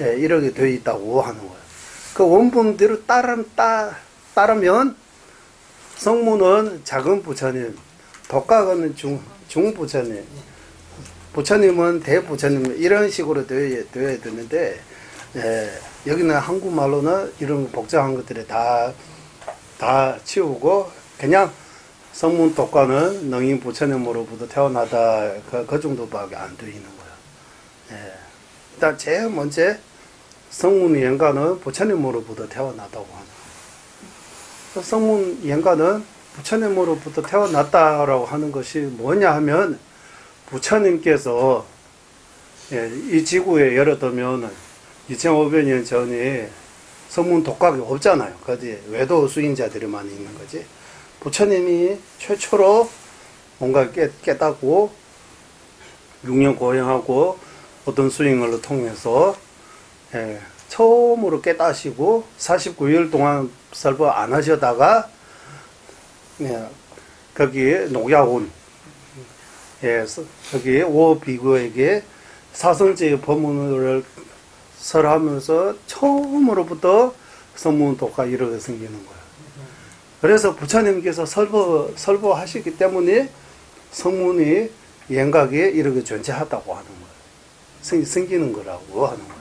예, 이렇게 되어 있다고 하는 거예요. 그 원본대로 따르면 성문은 작은 부처님, 독각은 중부처님, 부처님은 대부처님 이런 식으로 되어야 되는데 여기는 한국말로는 이런 복잡한 것들이 다 치우고 그냥 성문 독과는 능인 부처님으로부터 태어나다 그 정도밖에 안 되어 있는 거예요. 일단 제일 먼저 성문 연가는 부처님으로부터 태어나다고 하는 거예요. 성문 연가는 부처님으로부터 태어났다라고 하는 것이 뭐냐 하면 부처님께서 이 지구에 예를 들면 2500년 전에 성문 독각이 없잖아요. 거기 외도 수행자들이 많이 있는 거지. 부처님이 최초로 뭔가 깨닫고 6년 고행하고 어떤 수행을 통해서 처음으로 깨닫시고 49일 동안 설법 안 하시다가 거기에 녹야온 거기에 오비구에게 사성제의 법문을 설하면서 처음으로부터 성문 독가 이렇게 생기는 거예요. 그래서 부처님께서 설법하시기 때문에 성문이 연각에 이렇게 존재하다고 하는 거예요. 생기는 거라고 하는 거예요.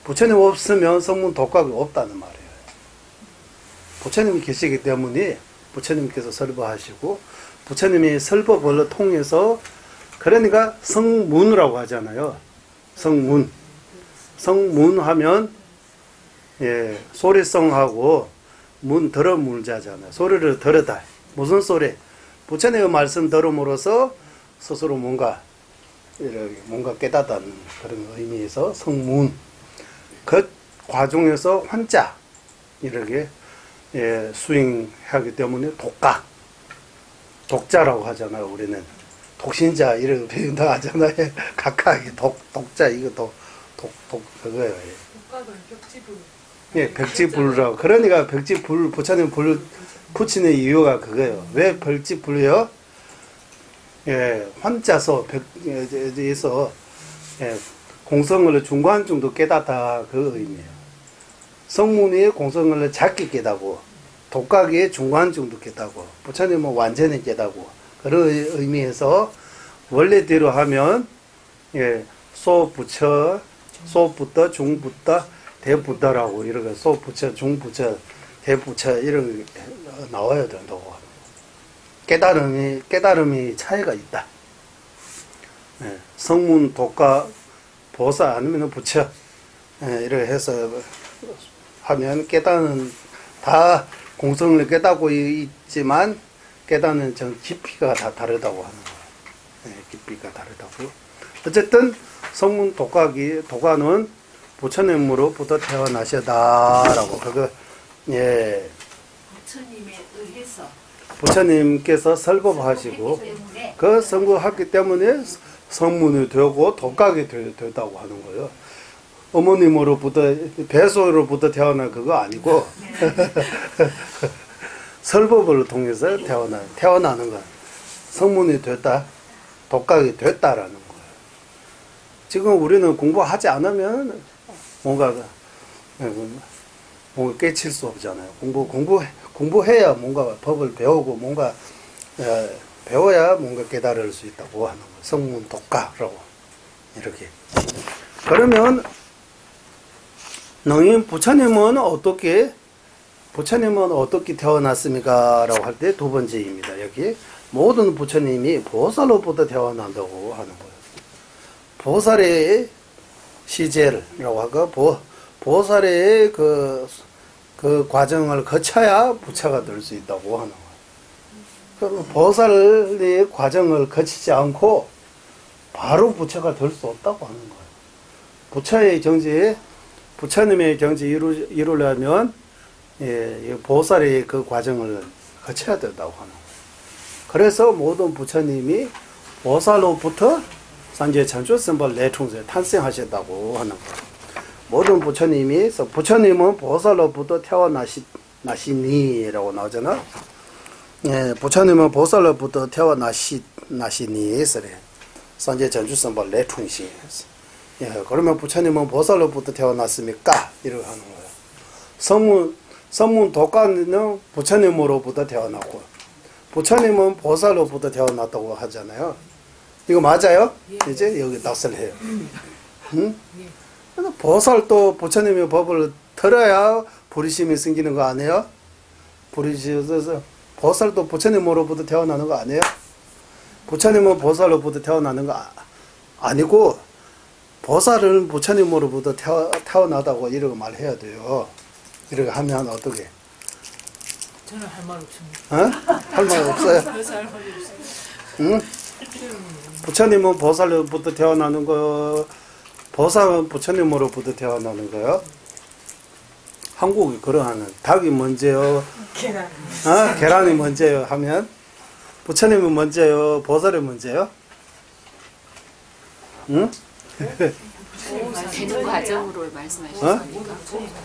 부처님 없으면 성문 독각이 없다는 말이에요. 부처님이 계시기 때문에 부처님께서 설법하시고 부처님이 설법을 통해서 그러니까 성문이라고 하잖아요. 성문. 성문하면 소리성하고 문 들어 물자잖아요. 소리를 들었다. 무슨 소리? 부처님의 말씀 들음으로써 스스로 뭔가 깨닫다는 그런 의미에서 성문. 그 과정에서 환자 이렇게 수행하기 때문에 독자라고 하잖아요. 우리는 독신자 이런 표현도 하잖아요. 각각의 독자 이거 그거예요. 독각은 벽지불. 예, 벽지불이라고. 그러니까 벽지불 부처님 불 붙이는 이유가 그거예요. 왜 벽지불이요? 환자서 벽에서 공성을 중간 정도 깨닫다 그 의미예요. 성문이 공성을 작게 깨닫고 독각이 중간 정도 깨닫고 부처님은 완전히 깨닫고 그런 의미에서 원래대로 하면 소부처, 소부터, 중부터, 대부터라고 이렇게 소부처, 중부처, 대부처 이렇게 나와야 된다고 합니다. 깨달음이 차이가 있다. 성문, 독각, 보사 아니면 부처 이렇게 해서 하면 깨닫는 다 공성을 깨닫고 있지만 깨닫는 전 깊이가 다 다르다고 하는 거예요. 깊이가 다르다고. 어쨌든 성문 독과는 부처님으로부터 태어나셨다라고 그거 부처님에 의해서 부처님께서 설법하시고 그 설법했기 때문에 성문이 되고 독각이 되었다고 하는 거예요. 어머님으로부터 배소로부터 태어난 그거 아니고 설법을 통해서 태어나는 건 성문이 됐다, 독각이 됐다라는 거예요. 지금 우리는 공부하지 않으면 뭔가 깨칠 수 없잖아요. 공부해야 뭔가 법을 배우고 뭔가 배워야 뭔가 깨달을 수 있다고 하는 거예요. 성문 독각이라고 이렇게. 그러면 능인 부처님은 어떻게 태어났습니까? 라고 할 때 두 번째입니다. 여기 모든 부처님이 보살로부터 태어난다고 하는 거예요. 보살의 시제라고 하고 보살의 그 과정을 거쳐야 부처가 될 수 있다고 하는 거예요. 그럼 보살의 과정을 거치지 않고 바로 부처가 될 수 없다고 하는 거예요. 부처님의 경지 이루려면 보살의 그 과정을 거쳐야 된다고 하는 거예요. 그래서 모든 부처님이 보살로부터 산제 천주선벌 내충세 탄생하셨다고 하는 거예요. 모든 부처님은 보살로부터 태어나시니라고 나오잖아. 부처님은 보살로부터 태어나시니 그래. 산제 천주선벌 내충시 예, 그러면 부처님은 보살로부터 태어났습니까? 이렇게 하는 거예요. 성문 독가는 부처님으로부터 태어났고, 부처님은 보살로부터 태어났다고 하잖아요. 이거 맞아요? 예. 이제 여기 낯설 해요. 응? 그래서 보살도 부처님의 법을 들어야 불의심이 생기는 거 아니에요? 불의심에서 보살도 부처님으로부터 태어나는 거 아니에요? 부처님은 보살로부터 태어나는 거 아니고, 보살은 부처님으로부터 태어나다고 이렇게 말해야 돼요. 이렇게 하면 어떻게? 저는 할 말 없습니다. 어? 할 말 없어요? 그래서 할 말이 없어요. 응? 부처님은 보살로부터 태어나는 거, 보살은 부처님으로부터 태어나는 거요. 한국이 그러하는 닭이 먼저요, 계란. 계란이 먼저요 하면 부처님은 먼저요, 보살이 먼저요? 응? 되는 과정으로 말씀하셨으니까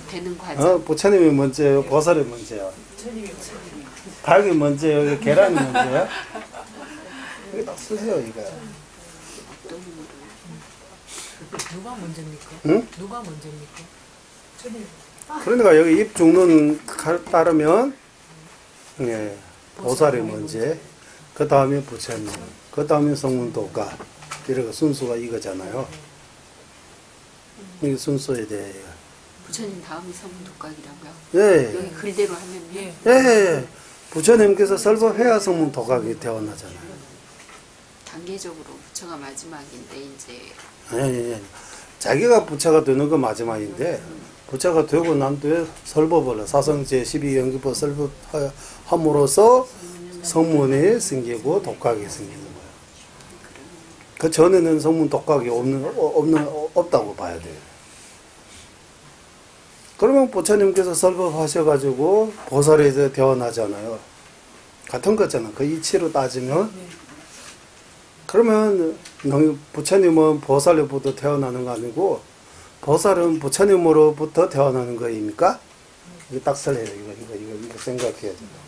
되는 과정. 부처님이 먼저요, 보살이 먼저요? 닭이 먼저요, 계란이 먼저요? 이거 딱 쓰세요, 이거. 누가 먼저입니까? 응? 누가 먼저입니까? 그러니까 여기 입 죽는 따르면, 예, 보살이 먼저, 그 다음에 부처님, 그 다음에 성문도가, 이렇게 순수가 이거잖아요. 이 순서에 대해. 부처님 다음이 성문독각이라고요? 예, 여기 글대로 하면요? 예. 예. 부처님께서 설법해야 성문도각이 태어나잖아요. 단계적으로 부처가 마지막인데 이제 아니. 자기가 부처가 되는 거 마지막인데, 부처가 되고 난 뒤에 설법을, 사성제 12연기법 설법함으로써 성문이 생기고 독각이 생기는 거예요. 그 전에는 성문 독각이 없다고 봐야 돼요. 그러면 부처님께서 설법하셔가지고 보살에서 태어나잖아요. 같은 거잖아. 그 이치로 따지면. 그러면 부처님은 보살로부터 태어나는 거 아니고, 보살은 부처님으로부터 태어나는 거입니까? 이거 딱 설해요. 이거 생각해야 된다.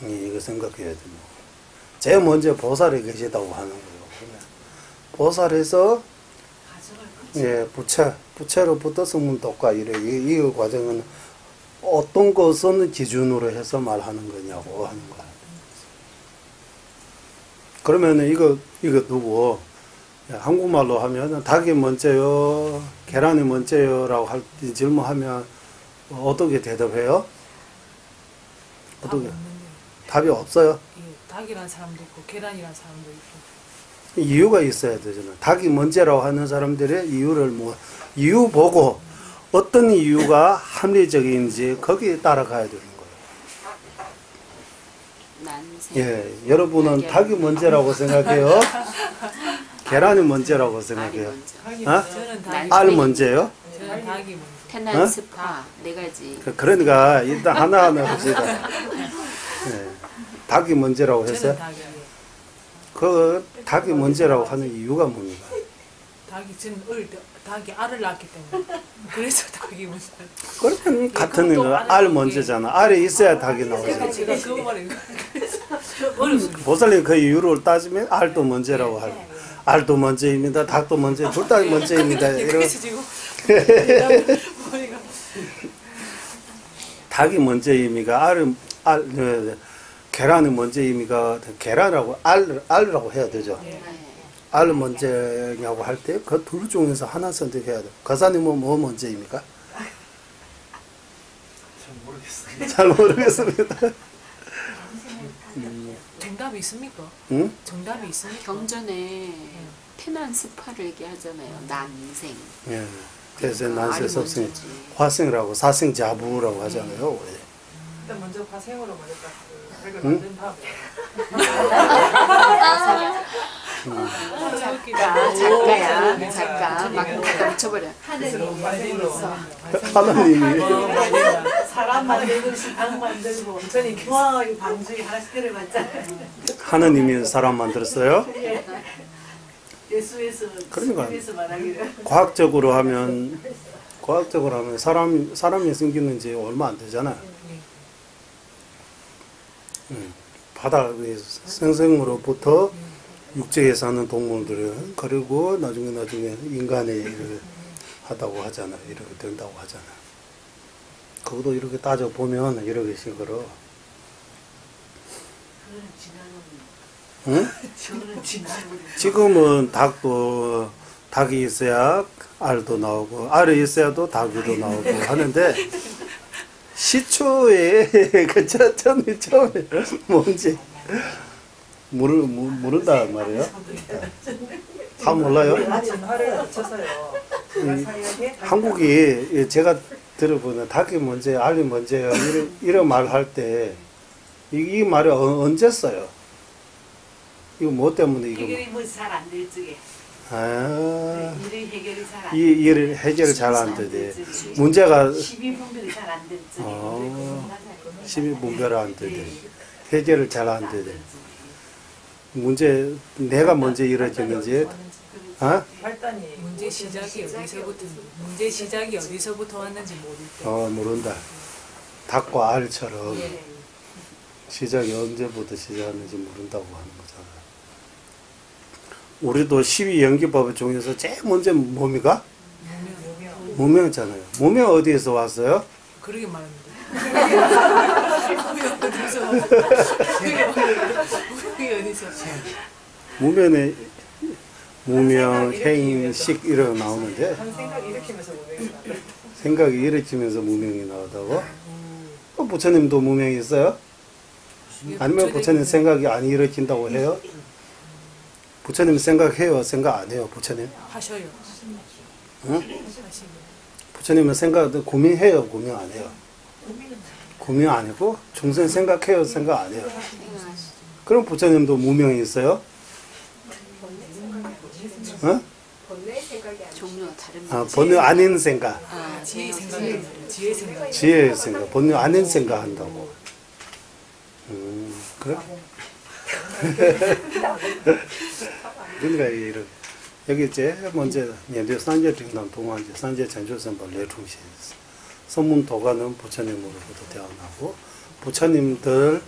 이거 생각해야 된다. 제일 먼저 보살이 계시다고 하는 거예요. 그러면 보살에서 예, 부처로부터 성문독과 이 과정은 어떤 것은 기준으로 해서 말하는 거냐고 하는 거예요. 그러면 이거 누구? 한국말로 하면 닭이 먼저요, 계란이 먼저요라고 질문하면 어떻게 대답해요? 어떻게? 답이 없어요. 예, 닭이란 사람도 있고 계란이란 사람도 있고. 이유가 있어야 되잖아. 닭이 먼저라고 하는 사람들의 이유를 이유 보고 어떤 이유가 합리적인지 거기에 따라가야 되는 거예요. 난생. 예, 여러분은 닭이 먼저라고 생각해요? 계란이 먼저라고 생각해요? 어? 저는 난- 닭이 알 먼저요? 저는 닭이 먼저. 태난 어? 스파 네 가지. 그러니까 일단 하나하나 합시다. 예, 닭이 먼저라고 했어요? 저는 닭이에요. 그 닭이 먼저라고 하는 이유가 뭡니까? 닭이 알을 낳기 때문에. 그래서 닭이 먼저. 그러면 같은 그것도 거 알을 알 낳기. 먼저잖아. 알이 있어야 닭이 나오잖아. 제가 그 말인 거예요. 어렵습니다. 보살님 그 이유를 따지면 알도 먼저라고 하고, 알도 먼저입니다. 닭도 먼저, 둘 다 먼저입니다. 이런 그래서 지금 머리가 닭이 먼저입니까? 계란이 먼저입니까? 계란하고 알이라고 해야 되죠. 네. 알 먼저냐고 할 때 그 둘 중에서 하나 선택해야 돼. 가사님은 뭐 먼저입니까? 잘 모르겠습니다. 정답이 있습니까? 응? 정답이 있습니까? 경전에 태난 스파를 얘기하잖아요. 난생. 예. 그래서 알이 난세섭생, 먼저지. 화생이라고 사생자부라고 하잖아요. 원래. 일단 먼저 화생으로 먼저 딱 흙을 응? 만든 다음에 작가야. 작가. 막 갖다 붙여버려. 스스로 만들고 하나님이 사람 만들고 닭 만들고 저는 와 이거 방주에 하나씩 들어봤잖아요. 하나님이 사람 만들었어요. 예수에서 그러니까. 예수에서 말하기를 과학적으로 하면 사람이 생기는 지 얼마 안 되잖아요. 바닥 생생으로부터 육지에 사는 동물들은 그리고 나중에 인간이 이렇게 하다고 하잖아. 이렇게 된다고 하잖아. 그것도 이렇게 따져 보면 이렇게 식으로 응? 지금은 닭이 있어야 알도 나오고 알이 있어야도 닭이도 나오고 하는데 시초에 그 처음에 뭔지 모른다 말이에요. 다 몰라요. 한국이 제가 들어보는 닭이 뭔지 알이 뭔지 이런 말 할 때 이 말이 언제 써요? 이거 뭐 때문에 이거? 해결이 뭐 잘 안 될 적에. 이 일을 해결이 잘 안 되대. 문제가 12분별이 잘 안 될 적에. 12분별이 안 되대. 해결을 잘 안 되대. 내가 먼저 이루어지는지, 문제 시작이 어디서부터 왔는지 모를 때. 모른다. 닭과 알처럼 시작이 언제부터 시작하는지 모른다고 하는 거잖아. 우리도 12연기법 중에서 제일 먼저 뭡니까? 무명이잖아요. 무명 어디에서 왔어요? 그러게 말합니다. 무명에 무명, 해임, 식 이런 거 나오는데 생각이 일으키면서 무명이 나오다고? 부처님도 무명이 있어요? 아니면 부처님 생각이 안 일으킨다고 해요? 부처님 생각해요? 생각 안 해요? 부처님? 하셔요. 응? 부처님은 고민해요? 고민 안 해요? 고민 안 하고 중생 생각해요? 생각 안 해요? 그럼 부처님도 무명이 있어요? 응? 종류가 다릅니다. 본능 아닌 생각. 지혜 생각. 지혜의 생각. 본능 아닌 생각 한다고. 그래? 그러니까 이런 여기 제일 먼저 연대 산재 등단 동안제 산재 전조선발 내충시 선문 도가는 부처님으로부터 태어나고 부처님들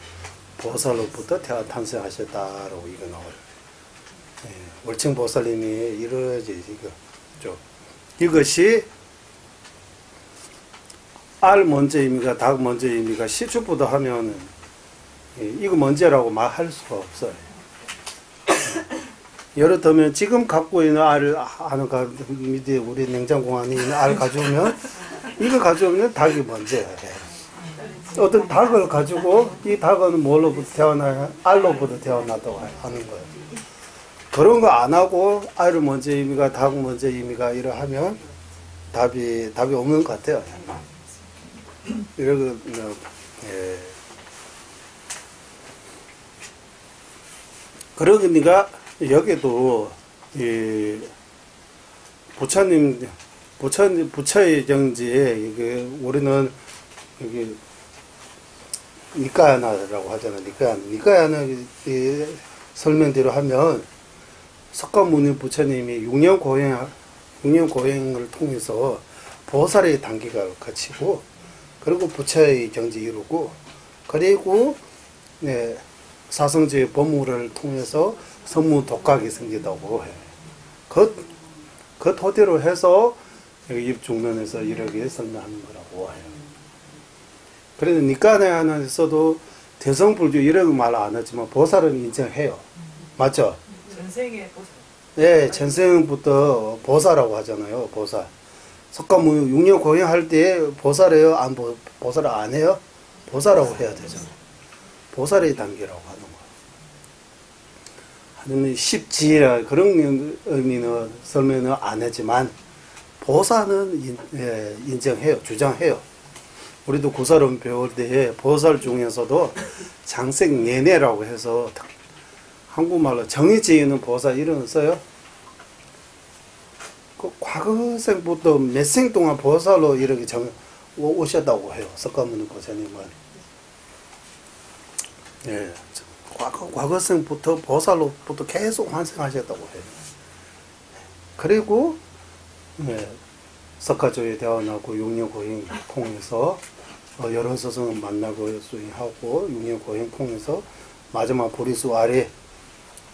보살로부터 탄생하셨다라고 이거 나와요. 월층 보살님이 이러지 이것이 알 먼저입니까 닭 먼저입니까 시초부터 하면은 이거 먼저라고 말할 수가 없어요. 예를 들면 지금 갖고 있는 알을 밑에 우리 냉장고 안에 있는 알 가져오면 이거 가져오면 닭이 먼저예요. 어떤 닭을 가지고 이 닭은 뭘로부터 태어나요? 알로부터 태어났다고 하는 거예요. 그런 거 안 하고 알을 먼저입니까 닭 먼저입니까 이러 하면 답이 없는 것 같아요. 이러고 그러니까 여기도 이 부처의 정지에 이게 우리는 여기 니까야나라고 하잖아. 니까야나 설명대로 하면 석가모니 부처님이 6년 고행을 통해서 보살의 단계가 거치고 그리고 부처의 정지 이루고 그리고 사성제의 법무를 통해서 선무 독각이 생기다고 해요. 그 토대로 해서 여기 입중론에서 이렇게 설명하는 거라고 해요. 그래서 니까야나에서도 대성불교 이런 말 안 하지만 보살은 인정해요. 맞죠? 전생의 보살. 네, 전생부터 보살이라고 하잖아요. 보살. 석가모니 6년 고행할 때 보살해요? 보살 안 해요? 보살이라고 해야 되잖아요. 보살의 단계라고 하는 거예요. 하여튼 십지라 그런 의미는 설명은 안 하지만 보살은 인정해요. 주장해요. 우리도 구설은 배울 때에 보살 중에서도 장생예내라고 해서 한국말로 정의지는 보살 이런 거 써요. 그 과거생부터 몇 생 동안 보살로 이렇게 오셨다고 해요. 석가모니 보살님은. 예, 과거생부터 보살로부터 계속 환생하셨다고 해요. 그리고 석가조에 태어나고 6년 고행 통해서 여러 스승을 만나고 수행하고 6년 고행 통해서 마지막 보리수 아래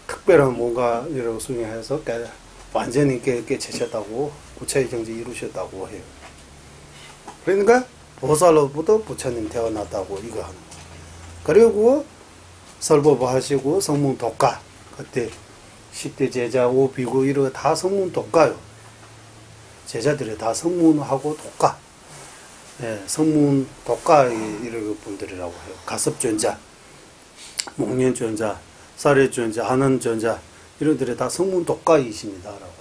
특별한 뭔가 이런 수행해서 완전히 깨치셨다고 부처의 정지 이루셨다고 해요. 그러니까 보살로부터 부처님 태어났다고 이거 하는 거예요. 그리고 설법을 하시고 성문 독가 그때 10대 제자 5비구 이런 거 다 성문 독가요. 제자들이 다 성문하고 독가. 예, 성문 독가 이런 분들이라고 해요. 가섭존자, 목련존자, 사례존자, 한원존자 이런 들이 다 성문 독가이십니다라고 해요.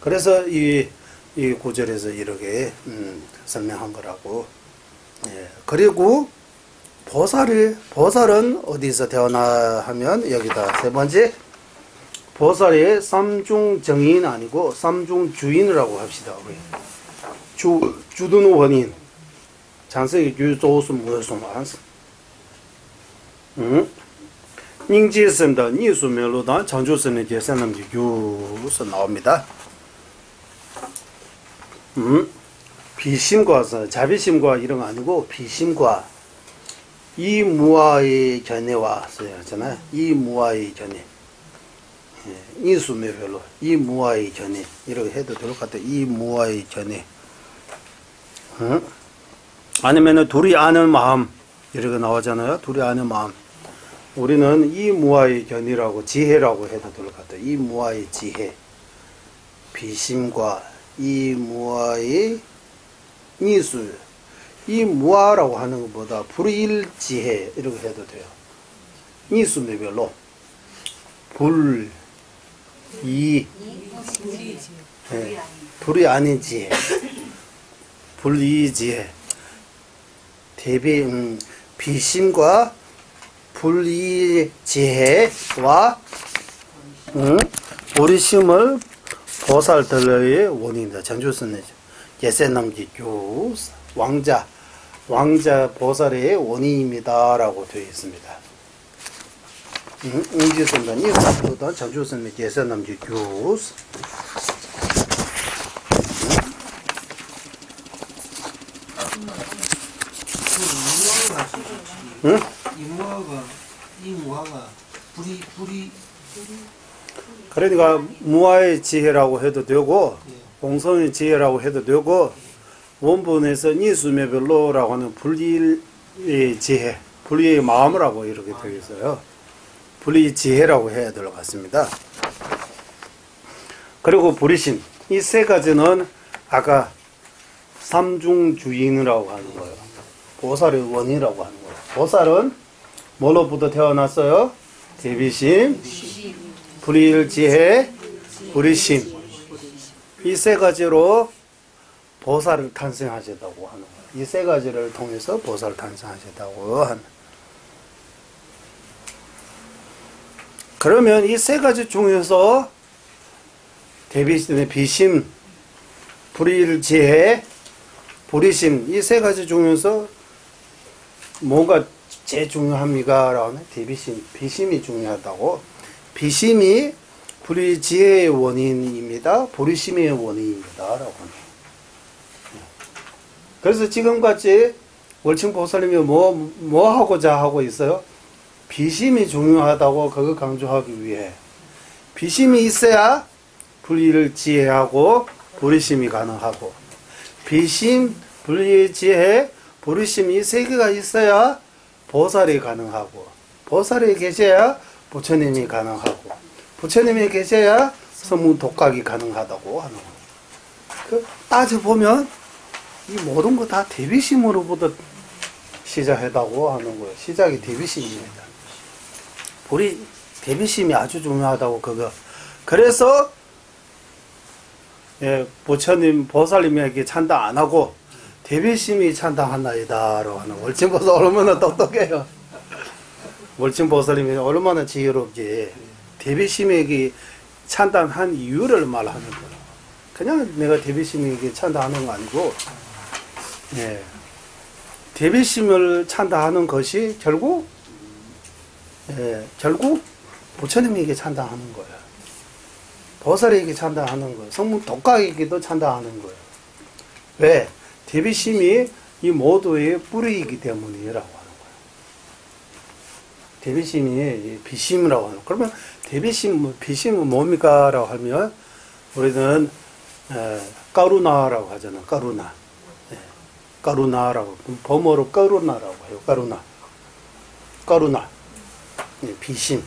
그래서 이 구절에서 이렇게 설명한 거라고. 예, 그리고 보살은 어디서 태어나 하면 여기다 세 번째 보살의 삼중정인 아니고 삼중주인이라고 합시다. 우리 주둔 원인 장세기 주조수 무엇송 안스 닝지스입니다. 니수멜로단 장조선의 계산함지 유서 나옵니다. 비심과 자비심과 이런 거 아니고 비심과 이 무아의 견해와 써야잖아요. 이 무아의 견해. 인수매별로 이 무아의 견해 이렇게 해도 될 것 같아요. 이 무아의 견해. 아니면은 둘이 아는 마음 이렇게 나오잖아요. 둘이 아는 마음. 우리는 이 무아의 견해라고 지혜라고 해도 될 것 같아요. 이 무아의 지혜. 비심과 이 무아의 니술. 이 무아라고 하는 것보다 불일지혜 이렇게 해도 돼요. 니수매별로 불, 이, 네, 불이 아닌 지혜, 불이지혜, 대비 비심과 불이지혜와 보리심을 보살들의 원인이다. 전주선의 예세남기교 왕자 보살의 원인입니다라고 되어 있습니다. 응지선단이 보다 전주선의 예세남기교 이무화가 불이 그러니까 무아의 지혜라고 해도 되고 공성의 지혜라고 해도 되고 원본에서 니수매별로라고 하는 불의의 지혜, 불의의 마음이라고 이렇게 되어 있어요. 불의의 지혜라고 해야 될 것 같습니다. 그리고 불의심, 이 세 가지는 아까 삼중주인이라고 하는 거예요. 보살의 원이라고 하는 거예요. 보살은 뭐로부터 태어났어요? 대비심, 불의지혜, 불의심. 이 세 가지로 보살을 탄생하셨다고 하는 거예요. 이 세 가지를 통해서 보살을 탄생하셨다고 하는. 그러면 이 세 가지 중에서 대비심의 비심, 불의지혜, 불의심 이 세 가지 중에서 뭐가 제일 중요합니까? 라고 하면 대비심, 비심이 중요하다고. 비심이 불의지혜의 원인입니다. 불의심의 원인입니다. 라고 합니다. 그래서 지금같이 월층보살님이 뭐 하고자 하고 있어요? 비심이 중요하다고 그거 강조하기 위해. 비심이 있어야 불의를 지혜하고 불의심이 가능하고. 비심, 불의지혜, 불의심 이 세 개가 있어야 보살이 가능하고. 보살이 계셔야 부처님이 가능하고. 부처님이 계셔야 성문 독각이 가능하다고 하는 거예요. 따져보면 이 모든 거 다 대비심으로부터 시작했다고 하는 거예요. 시작이 대비심입니다. 우리 대비심이 아주 중요하다고 그거. 그래서 부처님 보살님에게 찬당 안 하고 대비심이 찬당한나이다라고 하는 월침보살 얼마나 똑똑해요. 월침보살님이 얼마나 지혜롭지. 대비심에게 찬당한 이유를 말하는 거예요. 그냥 내가 대비심에게 찬당하는 거 아니고, 대비심을 찬당하는 것이 결국 부처님에게 찬당하는 거예요. 보살에게 찬당하는 거예요. 성문 독각에게도 찬당하는 거예요. 왜? 대비심이 이 모두의 뿌리이기 때문이라고 하는 거예요. 대비심이 비심이라고 하는. 그러면 대비심, 비심은 뭡니까? 라고 하면 우리는 까루나라고 하잖아. 까루나. 예, 까루나라고. 범어로 까루나라고 해요. 까루나. 까루나. 예, 비심.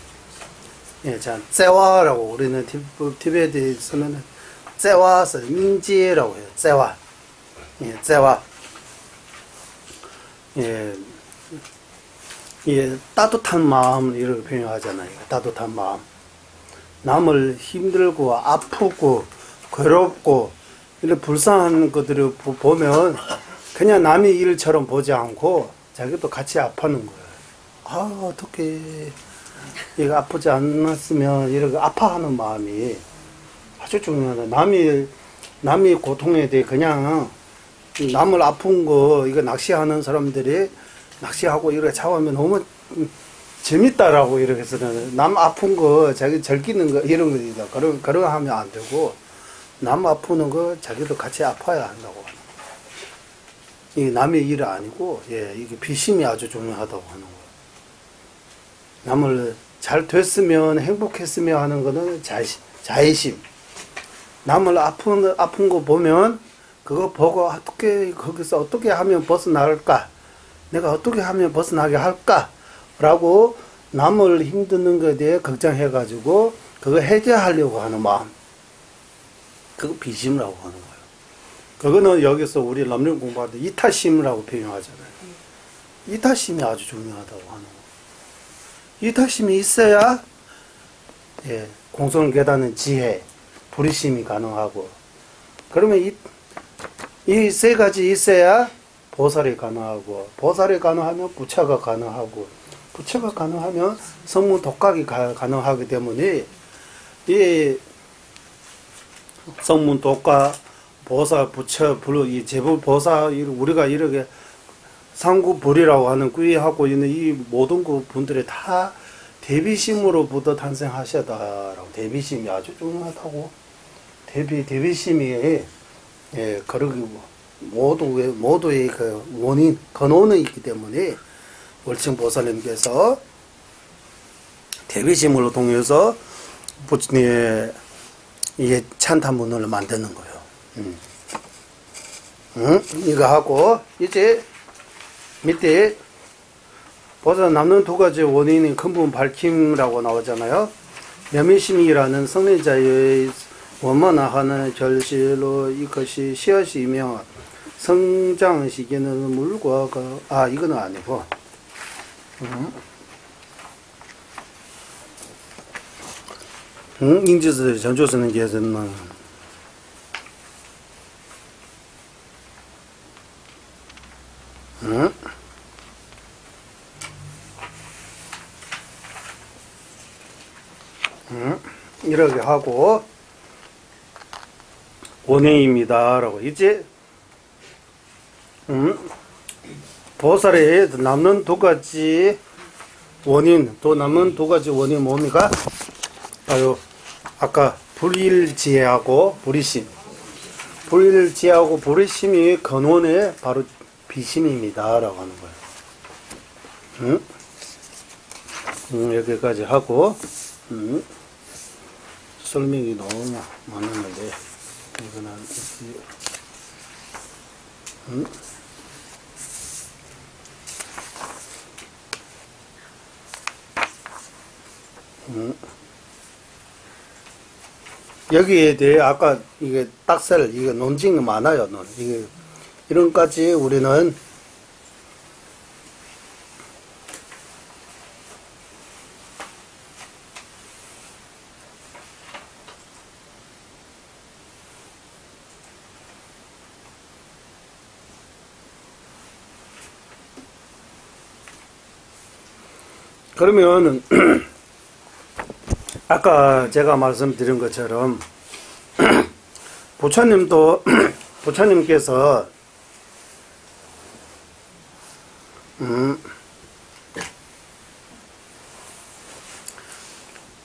예, 자, 쯔와라고 우리는 티베트에서는 쯔와서 민지라고 해요. 쯔와. 예, 쯔와. 예, 예, 따뜻한 마음 이렇게 표현하잖아요. 따뜻한 마음. 남을 힘들고 아프고 괴롭고 이런 불쌍한 것들을 보면 그냥 남의 일처럼 보지 않고 자기도 같이 아파하는 거예요. 아, 어떻게 이거 아프지 않았으면 이렇게 아파하는 마음이 아주 중요하다. 남의 고통에 대해 그냥 남을 아픈 거 이거 낚시하는 사람들이 낚시하고 이렇게 잡으면 너무 재밌다라고 이렇게 해서는 남 아픈 거 자기 즐기는 거 이런 거다. 그런 하면 안 되고 남 아프는 거 자기도 같이 아파야 한다고 하는 거예요. 이게 남의 일이 아니고 예, 이게 비심이 아주 중요하다고 하는 거예요. 남을 잘 됐으면 행복했으면 하는 거는 자의심. 남을 아픈 거 보면 그거 보고 어떻게 거기서 어떻게 하면 벗어날까? 내가 어떻게 하면 벗어나게 할까? 라고 남을 힘드는 것에 대해 걱정해가지고 그거 해결하려고 하는 마음. 그거 비심이라고 하는 거예요. 그거는 여기서 우리 남녀 공부할 때 이타심이라고 표현하잖아요. 이타심이 아주 중요하다고 하는 거예요. 이타심이 있어야 예, 공성을 깨닫는 지혜, 불의심이 가능하고 그러면 이 세 가지 있어야 보살이 가능하고 보살이 가능하면 부처가 가능하고 부처가 가능하면 성문 독각이 가능하기 때문에 이 성문 독각 보살 부처 이 제부 보살 우리가 이렇게 상구불이라고 하는 꾸이하고 있는 이 모든 그 분들이 다 대비심으로부터 탄생하셨다라고. 대비심이 아주 중요하다고. 대비심이 예, 그러기 모두의 그 원인, 근원이 있기 때문에 월층 보살님께서 대비심으로 통해서 이 찬타문을 만드는 거예요. 이거 하고 이제 밑에 보살 남는 두 가지 원인이 근본 밝힘이라고 나오잖아요. 명미심이라는 성례자의 원만하 하는 절실로 이것이 씨앗이며 성장 시기는 물과 이거는 아니고 인지스 전조스는 계속만 이렇게 하고 원행입니다 라고 이제 보살에 남는 두 가지 원인 또 남는 두 가지 원인 뭡니까? 바로 아까 불일지혜하고 불의심 불일지혜하고 불의심이 근원에 바로 비심입니다 라고 하는 거예요. 여기까지 하고 설명이 너무 많았는데 이거는 여기에 대해 아까 이게 딱셀 이게 논증이 많아요. 이게 이런까지 우리는 그러면 아까 제가 말씀드린 것처럼 부처님께서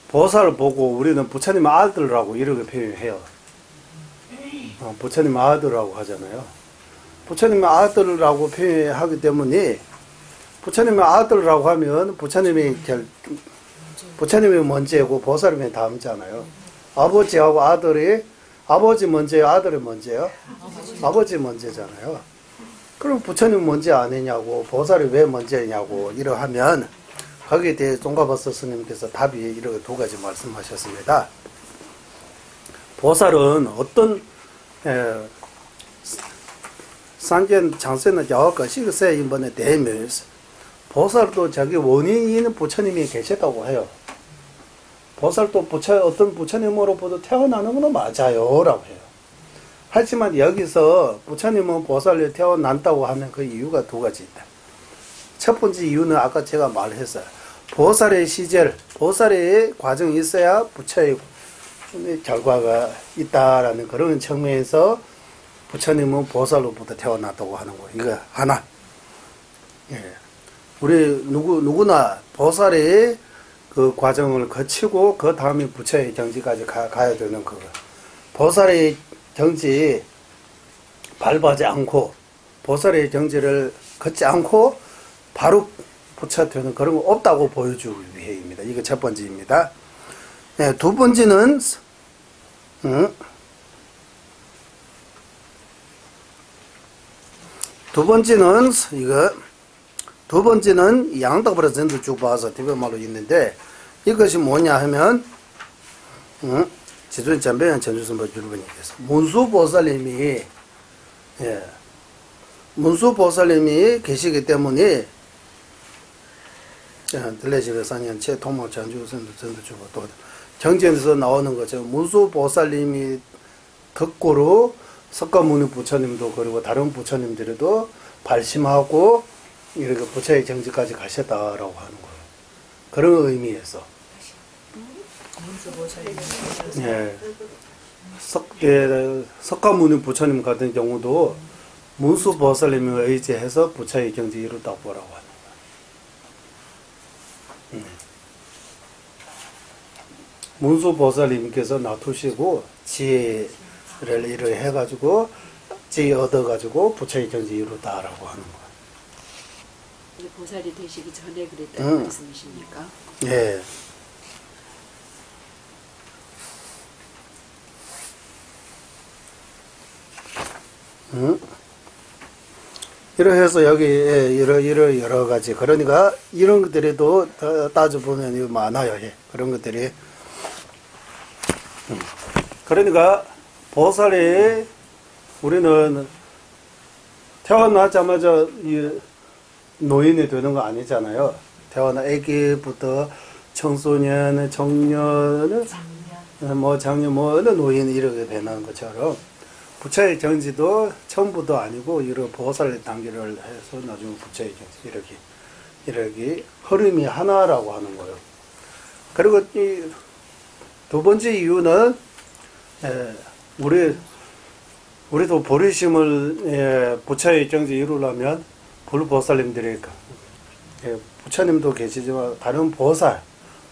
보살을 보고 우리는 부처님 아들이라고 이렇게 표현해요. 부처님 아들이라고 하잖아요. 부처님 아들이라고 표현하기 때문에 부처님의 아들이라고 하면 부처님이 먼저고 보살님이 다음잖아요. 아버지하고 아들이 아버지 먼저예요, 아들이 먼저예요? 아버지 먼저잖아요. 그럼 부처님 먼저 아니냐고, 보살이 왜 먼저냐고 이러하면 거기에 대해 종가버섯 스님께서 답이 이렇게 두 가지 말씀하셨습니다. 보살은 어떤 상견 장세는 야와가 시그세 인번에 대면서 보살도 자기 원인인 부처님이 계셨다고 해요. 보살도 어떤 부처님으로부터 태어나는 건 맞아요 라고 해요. 하지만 여기서 부처님은 보살로 태어난다고 하면 그 이유가 두 가지 있다. 첫 번째 이유는 아까 제가 말했어요. 보살의 시절, 보살의 과정이 있어야 부처의 결과가 있다라는 그런 측면에서 부처님은 보살로부터 태어났다고 하는 거예요. 이거 하나. 예. 우리 누구나 보살의 그 과정을 거치고 그 다음에 부처의 경지까지 가야 되는 그거. 보살의 경지 밟아지 않고 보살의 경지를 걷지 않고 바로 부처 되는 그런 거 없다고 보여주기 위해입니다. 이거 첫 번째입니다. 네, 두 번째는 양덕불에 전도 쭉 봐서 대변말로 있는데 이것이 뭐냐 하면 지존 잠배한 전주선보 주르번님께서 문수보살님이 계시기 때문에 들레집에 사년 최통모 전주선도 전도주고 또 경전에서 나오는 거죠. 문수보살님이 덕고로 석가모니 부처님도 그리고 다른 부처님들도 발심하고 이렇게 부처의 정지까지 가셨다라고 하는 거예요. 그런 의미에서. 예. 석가모니 부처님 같은 경우도 문수보살님을 의지해서 부처의 경지 이루다고 하는 거예요. 문수보살님께서 놔두시고 지혜를 이렇게 해가지고 지혜 얻어가지고 부처의 경지 이루다라고 하는 거예요. 보살이 되시기 전에 그랬다는 말씀이십니까? 예. 이렇게 해서 여기 여러 가지 그러니까 이런 것들이도 따져보면 많아요. 예. 그런 것들이 그러니까 보살이 우리는 태어나자마자 노인이 되는 거 아니잖아요. 애기부터 청소년, 청년, 장년, 노인 이렇게 되는 것처럼 부처의 경지도 처음부터 아니고 이런 보살 단계를 해서 나중에 부처의 경지 이렇게 흐름이 하나라고 하는 거예요. 그리고 이 두 번째 이유는 우리도 보리심을 부처의 경지 이루려면 불보살님들이 부처님도 계시지만 다른 보살,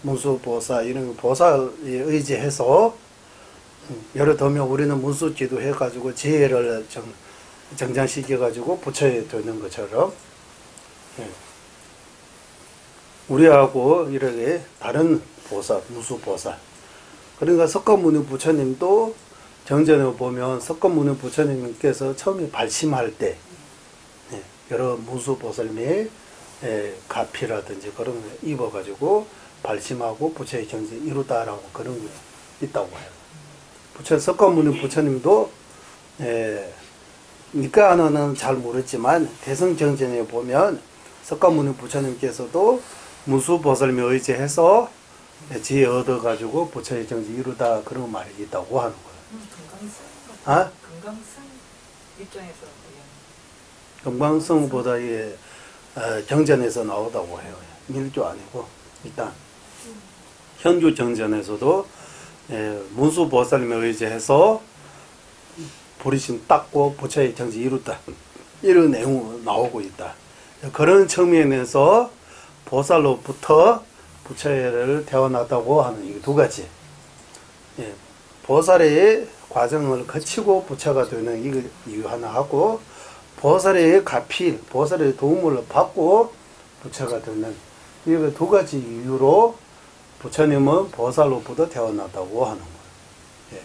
문수보살 이런 보살에 의지해서 예를 들면 우리는 문수지도 해가지고 지혜를 정장시켜가지고 부처에 되는 것처럼 우리하고 이렇게 다른 보살, 문수보살 그러니까 석가모니 부처님도 정전에 보면 석가모니 부처님께서 처음에 발심할 때 여러 문수보살님의 가피라든지 그런 거 입어가지고 발심하고 부처의 경지 이루다라고 그런 게 있다고 해요. 석가모니 부처님도 니까아는 잘 모르지만 대성정전에 보면 석가모니 부처님께서도 문수보살님에 의지해서 지혜 얻어가지고 부처의 경지 이루다 그런 말이 있다고 하는 거예요. 금강산 입장에서 금강성보다 경전에서 나오다고 해요. 밀조 아니고 일단 현주 정전에서도 문수보살님에 의지해서 보리심 닦고 부처의 경지 이루다 이런 내용이 나오고 있다. 그런 측면에서 보살로부터 부처를 태어났다고 하는 이 두 가지 보살의 과정을 거치고 부처가 되는 이유 하나 하고 보살의 가필, 보살의 도움을 받고 부처가 되는 이 두 가지 이유로 부처님은 보살로부터 태어났다고 하는 거예요.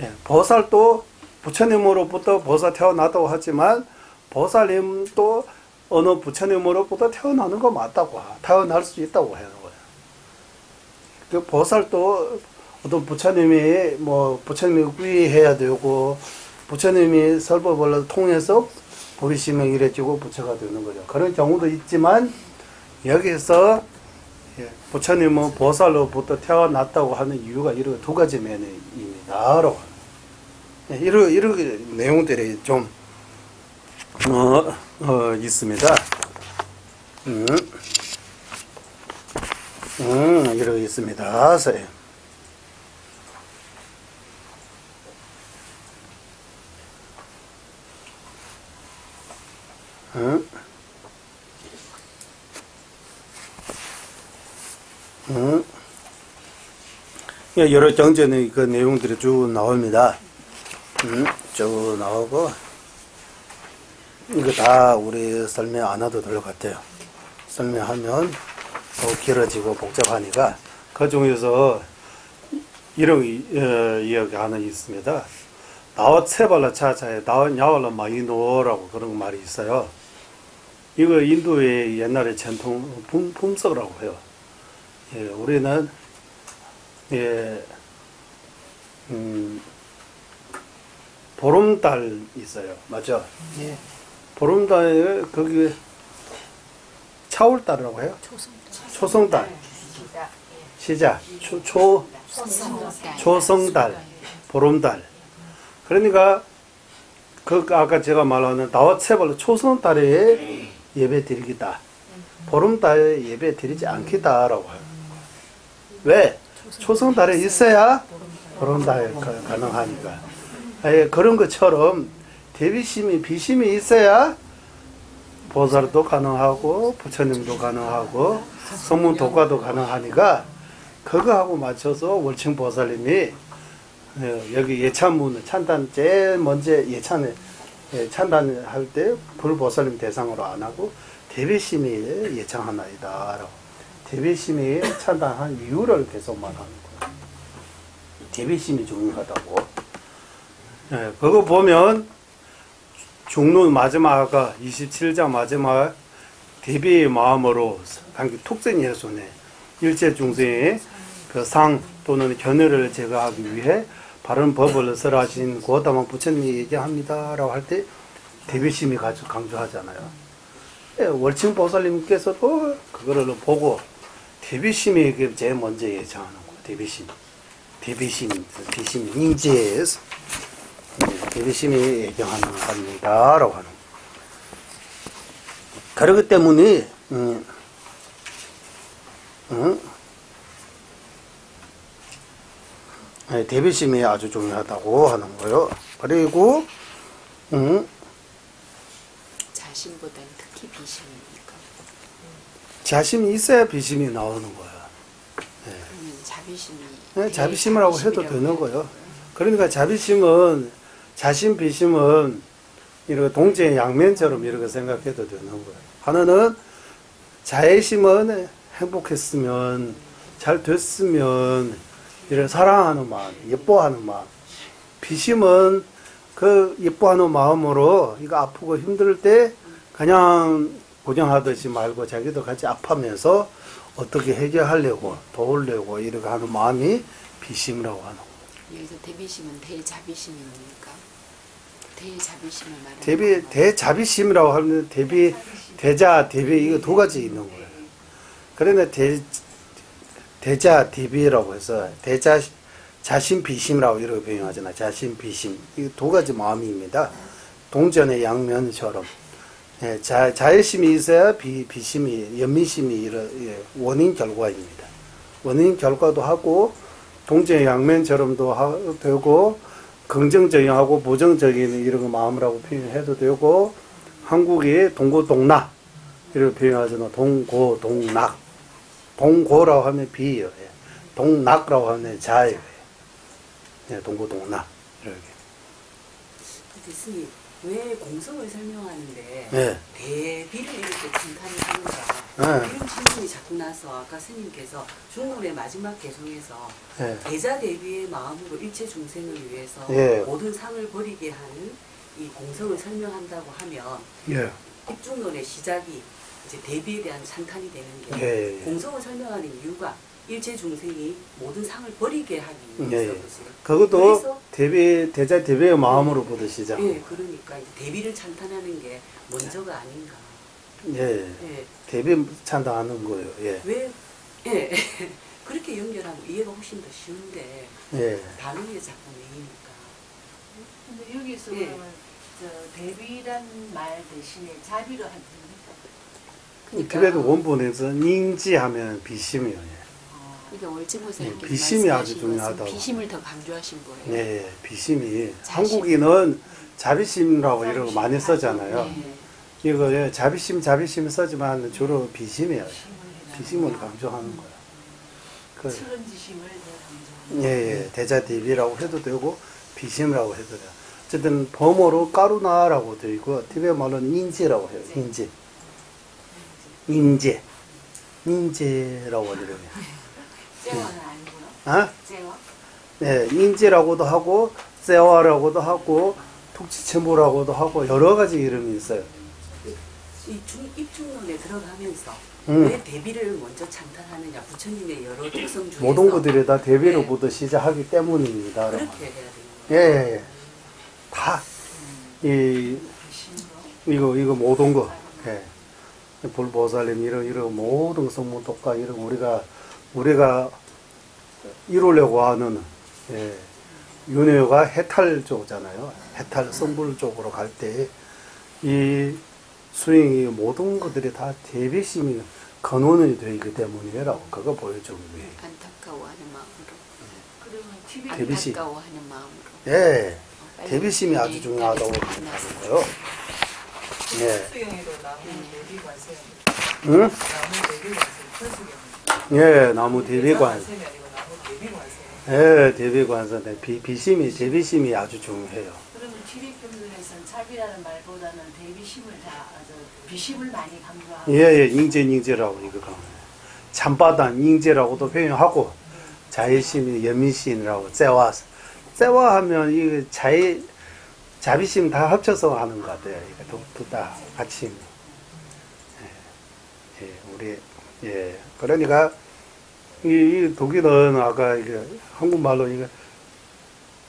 예. 보살도 부처님으로부터 보살 태어났다고 하지만 보살님도 어느 부처님으로부터 태어나는 거 맞다고 태어날 수 있다고 하는 거예요. 그 보살도 어떤 부처님이 뭐 부처님이 구의해야 되고 부처님이 설법을 통해서 보리심이 이래지고 부처가 되는 거죠. 그런 경우도 있지만 여기서 부처님은 보살로부터 태어났다고 하는 이유가 이런 두 가지 면입니다. 이런 내용들이 좀 있습니다. 이러고 있습니다. 여러 경전의 그 내용들이 쭉 나옵니다. 쭉 나오고, 이거 다 우리 설명 안 해도 될 것 같아요. 설명하면 더 길어지고 복잡하니까, 그 중에서 이런 이야기 하나 있습니다. 나와 세발라 차차에 나와 야발라 마이노라고 그런 말이 있어요. 이거 인도의 옛날의 전통 품석이라고 해요. 예, 우리는 보름달 있어요. 맞죠? 예. 보름달에 거기 차월달이라고 해요. 초성달. 시작. 초성달. 보름달. 그러니까 그 아까 제가 말하는 나와체벌 초성달에 예배 드리기다. 보름달에 예배 드리지 않기다라고 해요. 왜? 초성달에 있어야 보름달에 가능하니까. 그런 것처럼 대비심이 비심이 있어야 보살도 가능하고 부처님도 가능하고 성문 독과도 가능하니까 그거하고 맞춰서 월층 보살님이 여기 예찬문 찬단 제일 먼저 예찬에 찬단할 때 불보살님 대상으로 안 하고 대비심이 예찬하나이다라고 대비심이 찬단한 이유를 계속 말하는 거예요. 대비심이 중요하다고. 그거 보면 중론 마지막 27장 마지막 대비의 마음으로 단기 톡생예수네 일체 중생의 그 상 또는 견해를 제거하기 위해 바른 법을 설하신 고담한 부처님이 얘기합니다라고 할 때 대비심이 강조하잖아요. 월층 보살님께서도 그거를 보고 대비심이 제일 먼저 예정하는 거예요. 대비심, 인지에서 대비심이 예정하는 겁니다라고 하는 거예요. 그렇기 때문에 대비심이 아주 중요하다고 하는 거예요. 그리고 자신보다는 특히 비심입니까? 자심이 있어야 비심이 나오는 거예요. 자비심이 자비심이라고 해도 되는 거예요. 그러니까 자비심은 자심 비심은 이렇게 동체의 양면처럼 이렇게 생각해도 되는 거예요. 하나는 자애심은 행복했으면 잘 됐으면 이런 사랑하는 마음, 예뻐하는 마음. 비심은 그 예뻐하는 마음으로 이거 아프고 힘들 때 그냥 고정하듯이 말고 자기도 같이 아파하면서 어떻게 해결하려고 도우려고 이렇게 하는 마음이 비심이라고 하는 거예요. 여기서 대비심은 대자비심입니까? 대자비심을 말하는 대자비심이라고 하면 대자, 대비 이거 두 가지 있는 거예요. 그러나 대자, 대비라고 해서 대자, 자신 비심이라고 이렇게 표현하잖아요. 자신 비심. 이 두 가지 마음입니다. 동전의 양면처럼. 자애심이 있어야 비심이, 연민심이 원인 결과입니다. 원인 결과도 하고, 동전의 양면처럼도 되고, 긍정적이고 부정적인 이런 마음이라고 표현해도 되고, 한국의 동고동락, 이렇게 표현하잖아요. 동고동락. 동고라고 하면 비예요. 동락이라고 하면 자예요. 동고동락. 이렇게. 스님, 왜 공성을 설명하는데 예. 대비를 이렇게 찬탄하는가 예. 이런 질문이 자꾸 나서 아까 스님께서 중문의 마지막 개송에서 예. 대자 대비의 마음으로 일체 중생을 위해서 예. 모든 상을 버리게 하는 이 공성을 설명한다고 하면 예. 입중론의 시작이 이제 대비에 대한 찬탄이 되는 게 예. 공성을 설명하는 이유가 일체 중생이 모든 상을 버리게 하기 위해서 예. 그렇습니다. 그것도 대자 대비의 마음으로부터 시작. 예, 그러니까 이제 대비를 찬탄하는 게 먼저가 아닌가. 예. 예, 대비 찬다하는 거예요. 예. 왜, 예, 그렇게 연결하면 이해가 훨씬 더 쉬운데 예. 단어에 자꾸 매이니까. 근데 여기서 예. 그러면 저 대비란 말 대신에 자비로 할 때입니까? 티베트 원본에서 닝지하면 비심이에요. 예. 그러니까 월지보살님께서 비심이 아주 말씀하신 중요하다고. 것은 비심을 더 강조하신 거예요. 예, 비심이. 자심. 한국인은 자비심이라고 이런 거 많이 쓰잖아요. 네. 이거 예, 자비심 쓰지만 주로 비심이에요. 비심을 강조하는 거예요. 그, 철은지심을 더 강조하는 예, 예, 대자 대비라고 해도 되고 비심이라고 해도 돼요. 어쨌든 범어로 까루나라고 되어 있고 티베트 말로는 인지라고 해요. 인지. 인제. 인제라고 하더라고요. 째와는 아니고요. 아? 째와? 네, 인지라고도 하고 세와라고도 하고 툭치첨부라고도 하고 여러 가지 이름이 있어요. 이 입중론에 들어가면서 음. 왜 대비를 먼저 찬탄하느냐 부처님의 여러 특성 중에서 모든 것들이 다 대비로부터 네. 시작하기 때문입니다. 그렇게 해야 되는 예, 거예요. 예, 예. 다, 이거 모든 거. 예. 불보살님, 이런 모든 성문독과 이런 우리가 이루려고 하는, 예. 윤회가 해탈 쪽잖아요. 해탈 성불 쪽으로 갈 때, 이 수행이 모든 것들이 다 대비심이 근원이 되기 때문이라고 그거 보여주고 요 안타까워하는 마음으로. 그러면 TV 대비심. 안타까워하는 마음으로. 예. 빨리 대비심이 아주 네, 중요하다고 네, 하는 거예요. 예. 수영에도 나무 대비 관세, 응? 나무 대비 관세, 천수경. 예, 나무 대비관. 관세이 아니고 나무 대비 관세. 예, 대비관서 대비심이 아주 중요해요. 그러면 티베트편에서는 자비라는 말보다는 대비심을 비심을 많이 강조하고 예, 예, 잉제라고 이거 가면 참바단 잉제라고도 표현하고 자의심이 연민심이라고 째와하면 이거 자비심 다 합쳐서 하는 것 같아요. 이거 둘다 같이. 예, 우리 예, 그러니까 이 독일은 아까 이게 한국말로 이거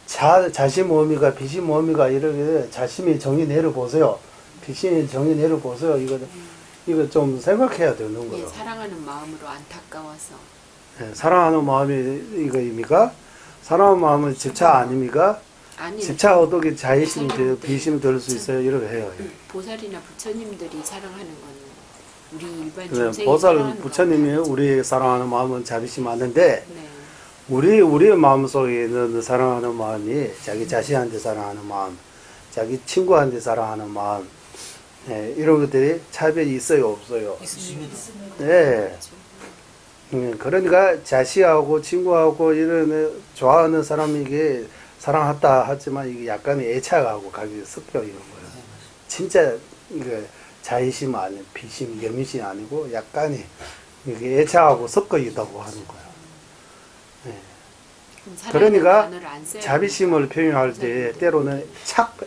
자심 어미가 비심 어미가 이렇게 자심이 정의 내려보세요. 비심이 정의 내려보세요. 이거 좀 생각해야 되는 예, 거예요. 사랑하는 마음으로 안타까워서. 예, 사랑하는 마음이 이거입니까? 사랑하는 마음은 집차 아닙니까? 아니. 집차 어떻게 자의심이 돼요? 사랑하는데 비심이 될 수 있어요? 이렇게 해요. 예. 보살이나 부처님들이 사랑하는 거는 우리 일반 그래, 중생이 보살 사랑하는 부처님이 것보다 우리 사랑하는 마음은 자비심 많은데 네. 우리의 마음속에 있는 사랑하는 마음이 자기 자신한테 사랑하는 마음, 자기 친구한테 사랑하는 마음, 예, 이런 것들이 차별이 있어요, 없어요? 있습니다. 예. 그러니까 자식하고 친구하고 이런 좋아하는 사람에게 사랑했다 하지만 이게 약간의 애착하고 가게 섞여 있는 거예요. 진짜 이게 자의심 아니, 비심, 연민심 아니고 약간의 이게 애착하고 섞여 있다고 하는 거예요. 예. 그럼 사랑이라는 그러니까 단어를 안 써야 자비심을 표현할 때 때로는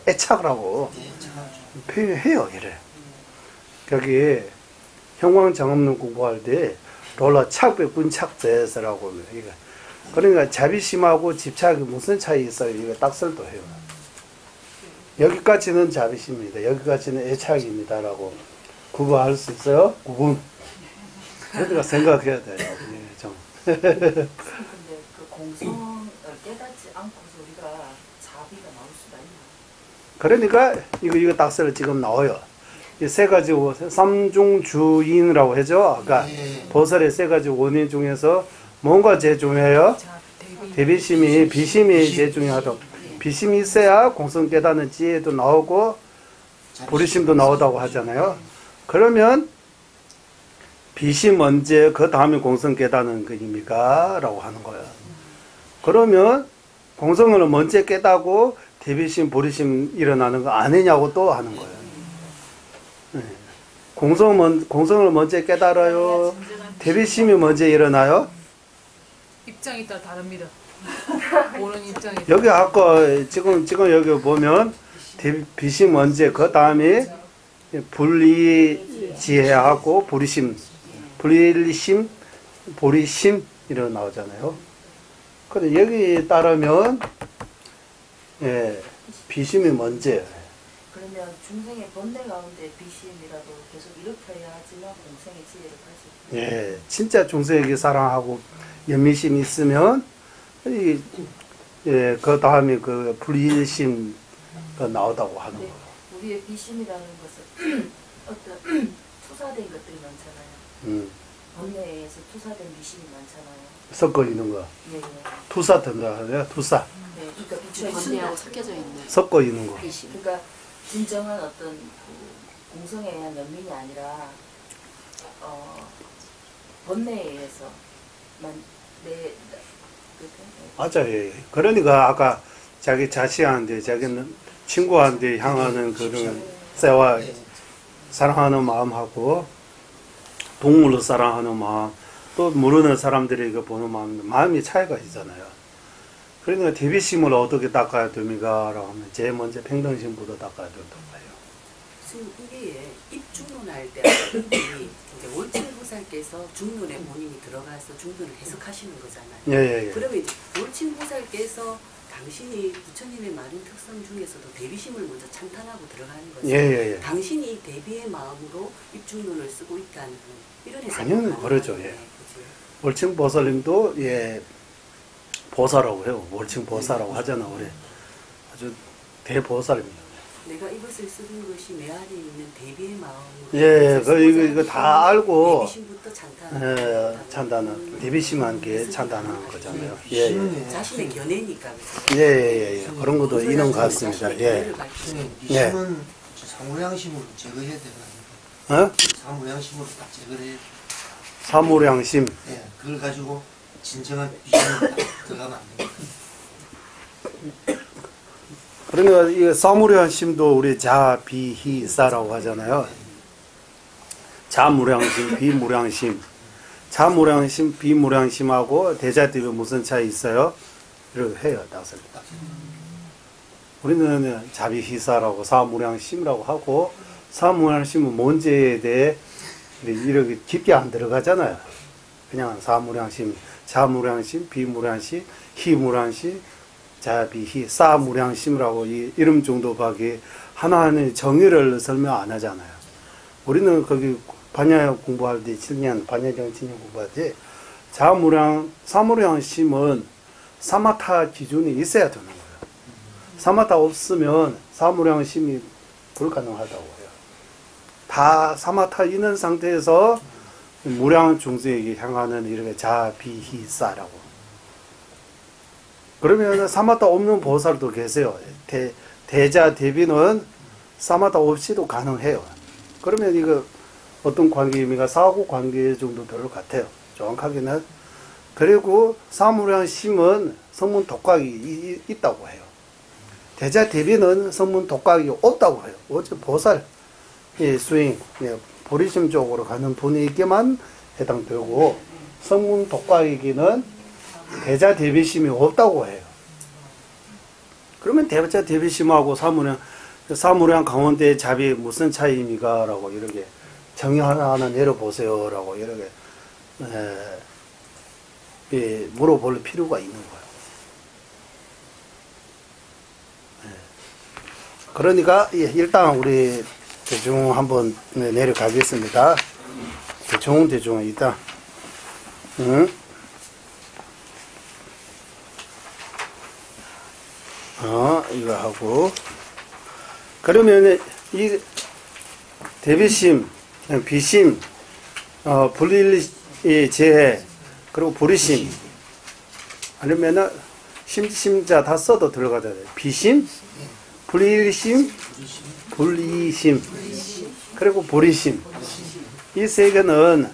애착이라고 네, 정확하죠. 표현해요, 이래. 여기 형광정없는 공부할 때 롤러 착백분착제서라고 이거. 그러니까 자비심하고 집착이 무슨 차이 있어요? 이거 딱설도 해요. 여기까지는 자비심입니다. 여기까지는 애착입니다라고 구분할 수 있어요? 구분. 그러니까 생각해야 돼요. 예, 좀. 근데 그 공성을 깨닫지 않고서 우리가 자비가 나올 수가 있나? 그러니까 이거 딱설을 지금 나와요. 이 세 가지 삼중주인이라고 하죠. 아까 보살의 세 가지 원인 중에서 뭔가 제일 중요해요? 대비심이, 비심이 제일 중요하다. 비심이 있어야 공성 깨닫는 지혜도 나오고 보리심도 나오다고 하잖아요. 그러면 비심 언제 그 다음에 공성 깨닫는 것입니까? 라고 하는 거예요. 그러면 공성을 먼저 깨닫고 대비심, 보리심 일어나는 거 아니냐고 또 하는 거예요. 네. 공성을 먼저 깨달아요? 대비심이 먼저 일어나요? 입장에 따라 다릅니다. 보는 입장이 여기 아까 지금 여기 보면 대비심 먼저 그 다음에 분리지혜하고 보리심, 보리심 이런 나오잖아요. 근데 여기 따르면 예, 비심이 먼저예요. 그러면 중생의 번뇌 가운데 비심이라도 계속 일으켜야 하지만 공생의 지혜를 할 수 있다. 예, 진짜 중생에게 사랑하고 연민심이 있으면 그 다음에 그 불리심가 나오다고 하는 근데 거예요. 우리의 비심이라는 것은 어떤 투사된 것들이 많잖아요. 번뇌에 의해서 투사된 비심이 많잖아요. 섞어 있는 거. 예, 예. 투사 된다 하네요. 투사. 네, 그러니까 비추어 번뇌하고 있습니다. 섞여져 있는 섞어 있는 거. 비심. 그러니까 진정한 어떤 그 공성에 의한 연민이 아니라 번뇌에 의해서만 맞아요. 그러니까 아까 자기 자식한테, 자기는 친구한테 향하는 그런 세와 사랑하는 마음하고 동물로 사랑하는 마음, 또 모르는 사람들에게 보는 마음이 차이가 있잖아요. 그러니까 대비심을 어떻게 닦아야 됩니까? 라고 하면 제일 먼저 평등심부터 닦아야 된다고 해요. 지금 이게 입중론할 때 이제 월층보살께서 중론에 본인이 들어가서 중론을 해석하시는 거잖아요. 예. 그러면 이제 월층보살께서 당신이 부처님의 많은 특성 중에서도 대비심을 먼저 찬탄하고 들어가는 거죠. 예. 당신이 대비의 마음으로 입중론을 쓰고 있다는 이런 해석이 당연히 가능하죠. 그러죠. 예. 그죠? 월층 보살님도 보살라고 해요. 월층 보살라고 하잖아. 우리 아주 대보살입니다. 내가 이것을 쓰는 것이 내 안에 있는 대비의 마음으로 이거 다 알고 대비심부터 찬탄 찬단은 대비심한 게 찬단하는 거잖아요. 비심은 자신의 견해니까 예. 그런 것도 있는 것 같습니다. 예. 비심은 사무량심으로 제거해야 되는 어? 사무량심으로 딱 제거를 해야 돼. 사무량심. 예, 그걸 가지고 진정한 비심을 딱 들어가면 안 됩니다. 그러니까 이 사무량심도 우리 자비희사라고 하잖아요. 자무량심, 비무량심. 자무량심, 비무량심하고 대자대비 무슨 차이 있어요? 이렇게 해요. 다섯. 우리는 자비희사라고 사무량심이라고 하고 사무량심은 뭔지에 대해 이렇게 깊게 안 들어가잖아요. 그냥 사무량심, 자무량심, 비무량심, 희무량심, 자비희, 사무량심이라고 이 이름 정도밖에 하나하나의 정의를 설명 안 하잖아요. 우리는 거기 반야 공부할 때 7년, 반야정치년 공부할 때 사무량심은 사마타 기준이 있어야 되는 거예요. 사마타 없으면 사무량심이 불가능하다고 해요. 다 사마타 있는 상태에서 무량 중생에게 향하는 이렇게 자비희사라고. 그러면 사마타 없는 보살도 계세요. 대자 대비는 사마타 없이도 가능해요. 그러면 이거 어떤 관계입니까? 사고 관계 정도 될 것 같아요. 정확하게는. 그리고 사무량심은 성문 독각이 있다고 해요. 대자 대비는 성문 독각이 없다고 해요. 어째 보살 수행, 보리심 쪽으로 가는 분에게만 해당되고 성문 독각이기는 대자 대비심이 없다고 해요. 그러면 대자 대비심하고 사무량 강원대의 잡이 무슨 차이입니까? 라고 이렇게 정의 하나하나 내려보세요. 라고 이렇게 물어볼 필요가 있는 거예요. 그러니까 일단 우리 대충 한번 내려가겠습니다. 대충 일단 이거 하고 그러면 이 대비심, 비심, 불일재해 그리고 불이심 아니면은 심자 다 써도 들어가야 돼요. 비심, 불일심, 불이심 그리고 불이심 이 세 개는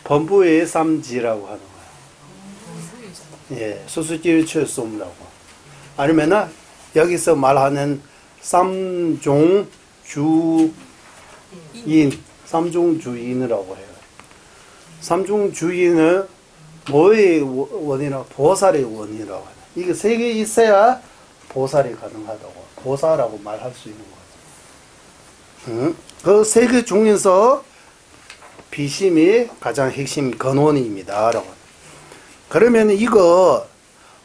범부의 삼지라고 하는 거예요. 수수지의 최소음이라고. 아니면은 여기서 말하는 삼종주인, 삼종주인이라고 해요. 삼종주인은 뭐의 원이라 보살의 원이라고 해요. 이게 세 개 있어야 보살이 가능하다고, 보살이라고 말할 수 있는 거죠. 그 세 개 중에서 비심이 가장 핵심 근원입니다. 라고. 그러면 이거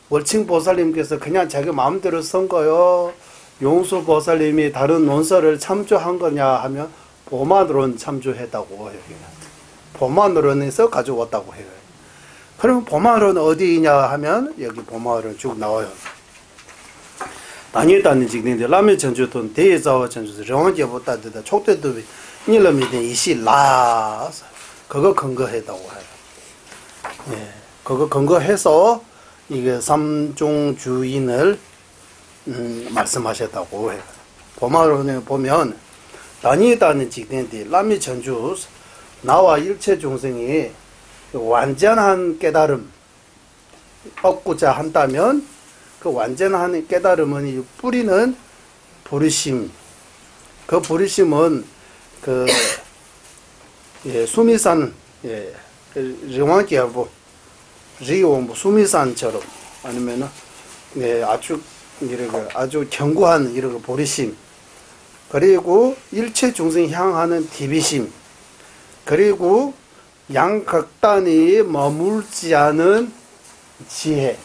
월칭 보살님께서 그냥 자기 마음대로 쓴 거요, 용수 보살님이 다른 논설을 참조한 거냐 하면 보만으로는 참조했다고 해요. 보만으로는에서 가져왔다고 해요. 그러면 보만으로는 어디냐 하면 여기 보만으로는 쭉 나와요. 다니다는 직인데 라면 전주돈 대자와 전주 정원제보다 되다 촉대도 일러미된 이시 라 그거 근거했다고 해요. 예, 그거 근거해서 이게 삼종주인을 말씀하셨다고 해요. 보마로는 보면 다니다는 직인데 라면 전주 나와 일체 중생이 완전한 깨달음 얻고자 한다면 그 완전한 깨달음은 이 뿌리는 부르심. 그 부르심은 그 예, 수미산 예, 리왕계보 리옹 수미산처럼 아니면은 예, 아주 견고한 이런 부르심. 그리고 일체 중생 향하는 디비심. 그리고 양극단이 머물지 않은 지혜.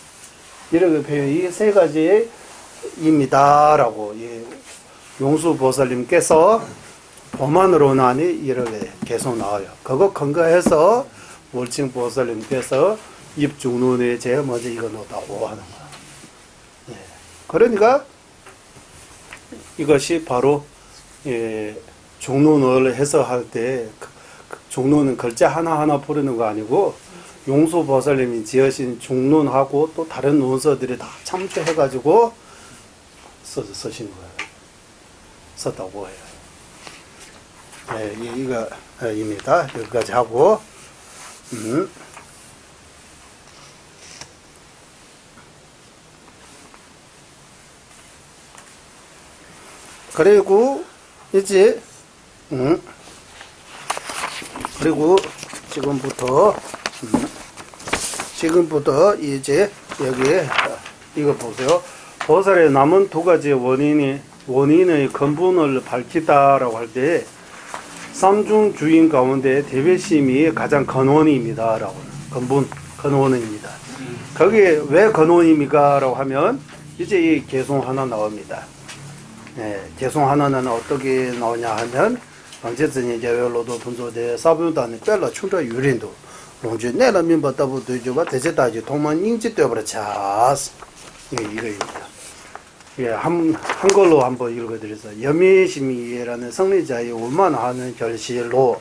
이렇게 표현, 이 세 가지입니다라고 용수보살님께서 보만으로나니 이렇게 계속 나와요. 그거 근거해서 월칭보살님께서 입중론에 제일 먼저 이거 넣었다고 하는 거야. 예. 그러니까 이것이 바로 예, 중론을 해석할 때 중론은 글자 하나하나 부르는 거 아니고 용수보살님이 지으신 중론하고 또 다른 논서들이 다 참조해가지고 쓰신 거예요. 썼다고 해요. 네, 이거입니다. 여기까지 하고, 그리고 이제, 그리고 지금부터 이제 여기에 이거 보세요. 보살의 남은 두 가지 원인의 근본을 밝히다라고 할 때 삼중주인 가운데 대배심이 가장 근원입니다. 라고 근원입니다. 거기에 왜 근원입니까? 라고 하면 이제 이 개송 하나 나옵니다. 네, 개송 하나는 어떻게 나오냐 하면 방제전이 제외로도 분조대 사부단이 별로 충저 유린도 롱주 내라 민바다부 되죠바 대제다지 동만 인지 되버려차스 이거입니다. 예, 한글로 한번 읽어드려서 여미심이라는 성리자의 원만하는 결실로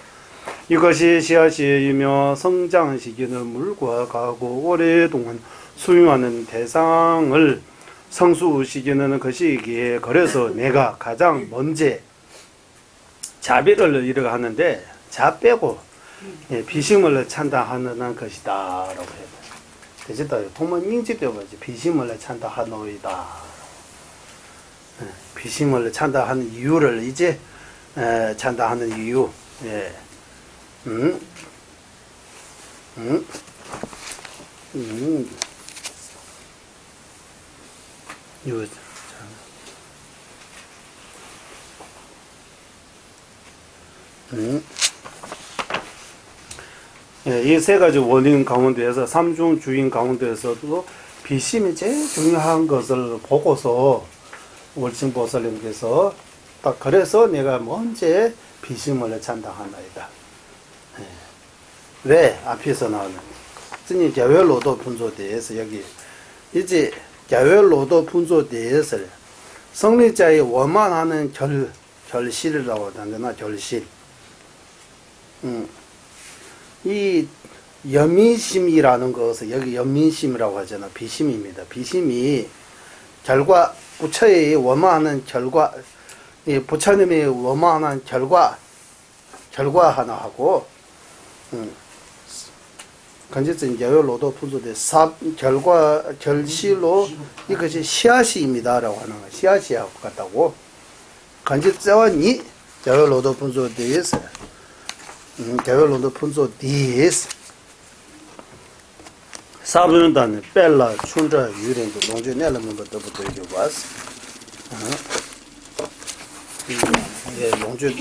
이것이 씨앗이며 성장시키는 물과 가고 오랫동안 수용하는 대상을 성수시키는 것이기에 그래서 내가 가장 먼저 자비를 이렇게 하는데 자 빼고 예, 비심을 찬다하는 것이다 라고 해요. 대제다 동만 인지 되버지 비심을 찬다하노이다. 비심을 찬다하는 이유를 이제 찬다하는 이유. 예. 요. 예, 이 세 가지 원인 가운데에서 삼중 주인 가운데에서도 비심이 제일 중요한 것을 보고서 월칭보살님께서 딱 그래서 내가 먼저 비심을 찬다하나이다. 예. 왜 앞에서 나오는 스님 개별로도 분조대에서 여기 이제 개별로도 분조대에서 성리자의 원만하는 결실이라고 하잖아. 결실. 이 여민심이라는 것을 여기 여민심이라고 하잖아. 비심입니다. 비심이 결과 부처의 원만한 결과, 이 부처님의 원만한 결과 하나 하고, 간제증 여열로도 분소대 결과 결실로 이것이 씨앗입니다라고 하는 거예요. 씨앗이하고 같다고. 간제자원이 여열로도 분소대에서 여열로도 분소대에서 사분단 벨라 춘자 유린도 농주 내려면 것부터 이게 왔어. 예, 농주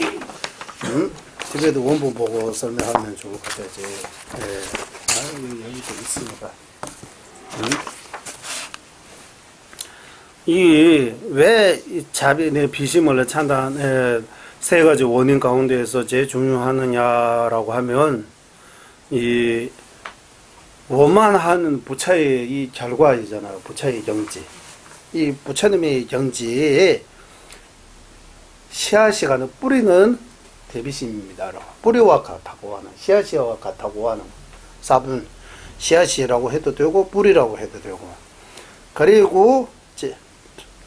집에도 원본 보고 설명하면 좋을 것 같아요. 예. 여기도 있습니다. 왜 자비의 비심을 찬다는 세 가지 원인 가운데에서 제일 중요하느냐라고 하면 이 원만한 부처의 이 결과이잖아요. 부처의 경지. 이 부처님의 경지에 씨앗이가는 뿌리는 대비심입니다. 뿌리와 같다고 하는 씨앗이와 같다고 하는 사분 씨앗이라고 해도 되고 뿌리라고 해도 되고 그리고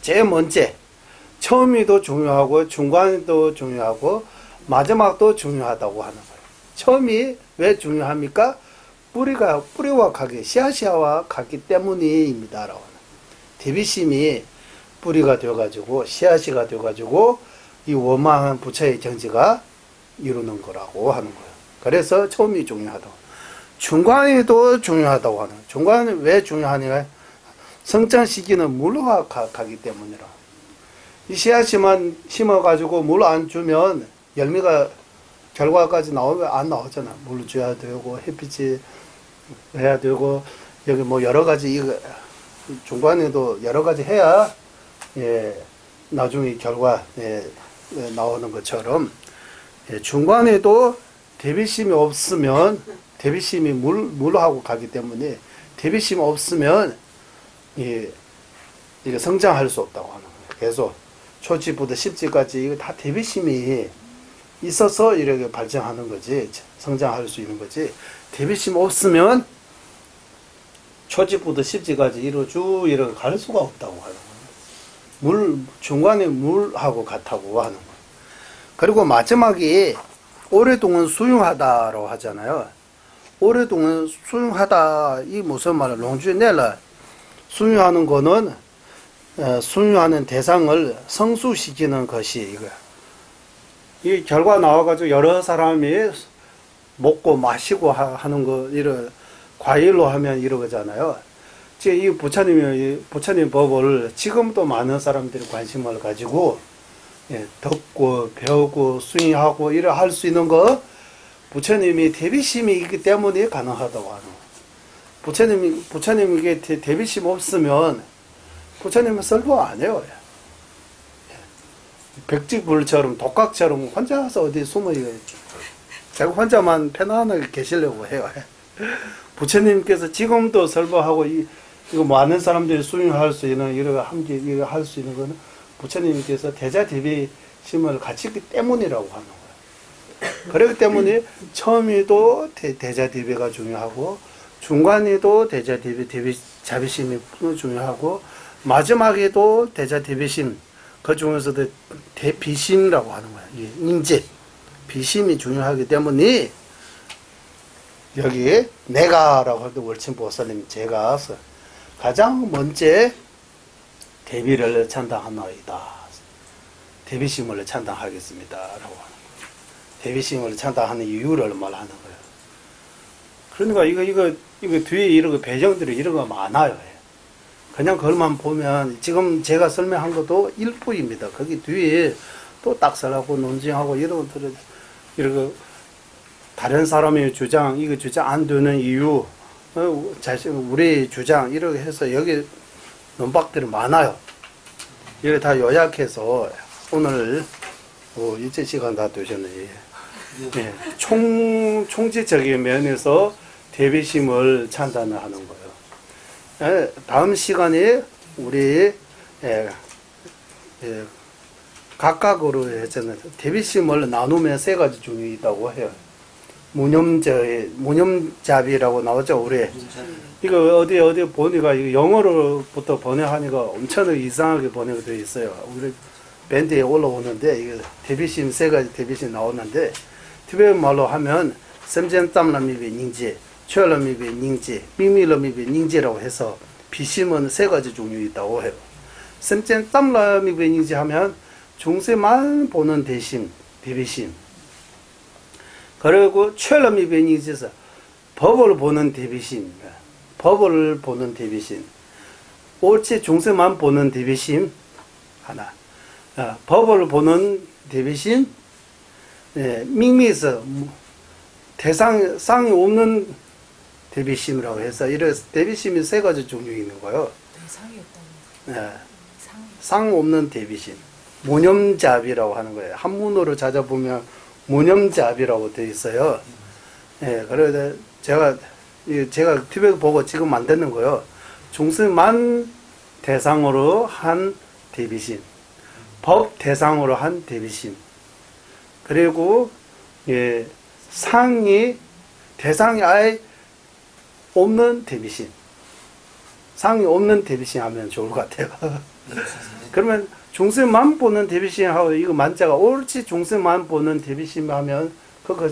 제일 먼저 처음이도 중요하고 중간도 중요하고 마지막도 중요하다고 하는 거예요. 처음이 왜 중요합니까? 뿌리와 같기 씨앗이와 같기 때문입니다라고 하는 대비심이 뿌리가 되어가지고 씨앗이가 되어가지고 이 원만한 부처의 경지가 이루는 거라고 하는 거예요. 그래서 처음이 중요하다고. 중간에도 중요하다고 하는 거예요. 중간은 왜 중요하냐? 성장 시기는 물과 가기 때문이라. 이 씨앗이만 심어가지고 물 안 주면 열매가 결과까지 나오면 안 나오잖아. 물 줘야 되고 햇빛이 해야 되고 여기 뭐 여러 가지 이거 중간에도 여러 가지 해야 나중에 결과 나오는 것처럼 중간에도 대비심이 없으면 대비심이 물하고 가기 때문에 대비심 없으면 이게 성장할 수 없다고 하는 거예요. 그래서 초지부터 십지까지 이거 다 대비심이 있어서 이렇게 발전하는 거지 성장할 수 있는 거지 대비심 없으면 초지부터 십지까지 이렇게 갈 수가 없다고 하는 거예요. 중간에 물하고 같다고 하는 거예요. 그리고 마지막에 오랫동안 수용하다라고 하잖아요. 오랫동안 수용하다 이 무슨 말이야? 롱주넬라 수용하는 거는 수용하는 대상을 성수시키는 것이 이거야. 이 결과 나와가지고 여러 사람이 먹고 마시고 하는 거 이런 과일로 하면 이러잖아요. 지금 이 부처님 법을 지금도 많은 사람들이 관심을 가지고 듣고 배우고 수행하고 이래 할 수 있는 거 부처님이 대비심이 있기 때문에 가능하다고 하는 거예요. 부처님에게 대비심 없으면 부처님은 설법 안 해요. 백지불처럼 독각처럼 혼자서 어디 숨어 자기 혼자만 편안하게 계시려고 해요. 부처님께서 지금도 설법하고 이거 많은 사람들이 수행할 수 있는 이거 함께 할 수 있는 거는 부처님께서 대자대비심을 갖추기 때문이라고 하는 거예요. 그렇기 때문에 처음에도 대자대비가 중요하고 중간에도 대자대비심이 중요하고 마지막에도 대자대비심 그 중에서도 대비심이라고 하는 거예요. 인재 비심이 중요하기 때문에 여기 내가라고 할 때 월침보살님 제가 가장 먼저 대비를 찬당하나이다. 대비심을 찬당하겠습니다. 라고 하는 거예요. 대비심을 찬당하는 이유를 말하는 거예요. 그러니까 이거 뒤에 이런 거 배경들이 이런 거 많아요. 그냥 그것만 보면 지금 제가 설명한 것도 일부입니다. 거기 뒤에 또 딱설하고 논증하고 이런 것들을 이렇게 다른 사람의 주장, 이거 주장 안 되는 이유, 우리 주장 이렇게 해서 여기 논박들이 많아요. 이렇게 다 요약해서 오늘 이제 시간 다 되셨네. 총체적인 면에서 대비심을 찬단하는 거예요. 다음 시간에 우리 각각으로 했잖아요. 대비심을 나누면 세 가지 중에 있다고 해요. 무념잡이라고 나오죠, 우리. 이거 어디 보니까 이거 영어로부터 번역하니까 엄청 이상하게 번역이 되어 있어요. 우리 밴드에 올라오는데 이거 대비심 세 가지 대비심 나오는데 티베트 말로 하면 샘젠땀람이비 닝지 최러미비 닝지, 밍미러미비 닝지라고 해서 비심은 세 가지 종류 있다고 해요. 셈젠 땀러미비 닝지 하면 중세만 보는 대심, 대비심. 그리고 최러미비 닝지에서 법을 보는 대비심, 법을 보는 대비심. 옳지 중세만 보는 대비심 하나. 법을 보는 대비심, 밍미에서 상이 없는 대비심이라고 해서 이런 대비심이 세 가지 종류 있는 거예요. 대상이 없다는 상 없는 대비심, 모념잡이라고 하는 거예요. 한문으로 찾아보면 모념잡이라고 되어 있어요. 그래서 제가 TV에 보고 지금 만드는 거요. 중세만 대상으로 한 대비심, 법 대상으로 한 대비심, 그리고 대상이 아예 없는 대비심, 상이 없는 대비심 하면 좋을 것 같아요. 그러면 중세만 보는 대비심 하고 이거 만자가 옳지 중세만 보는 대비심 하면 그거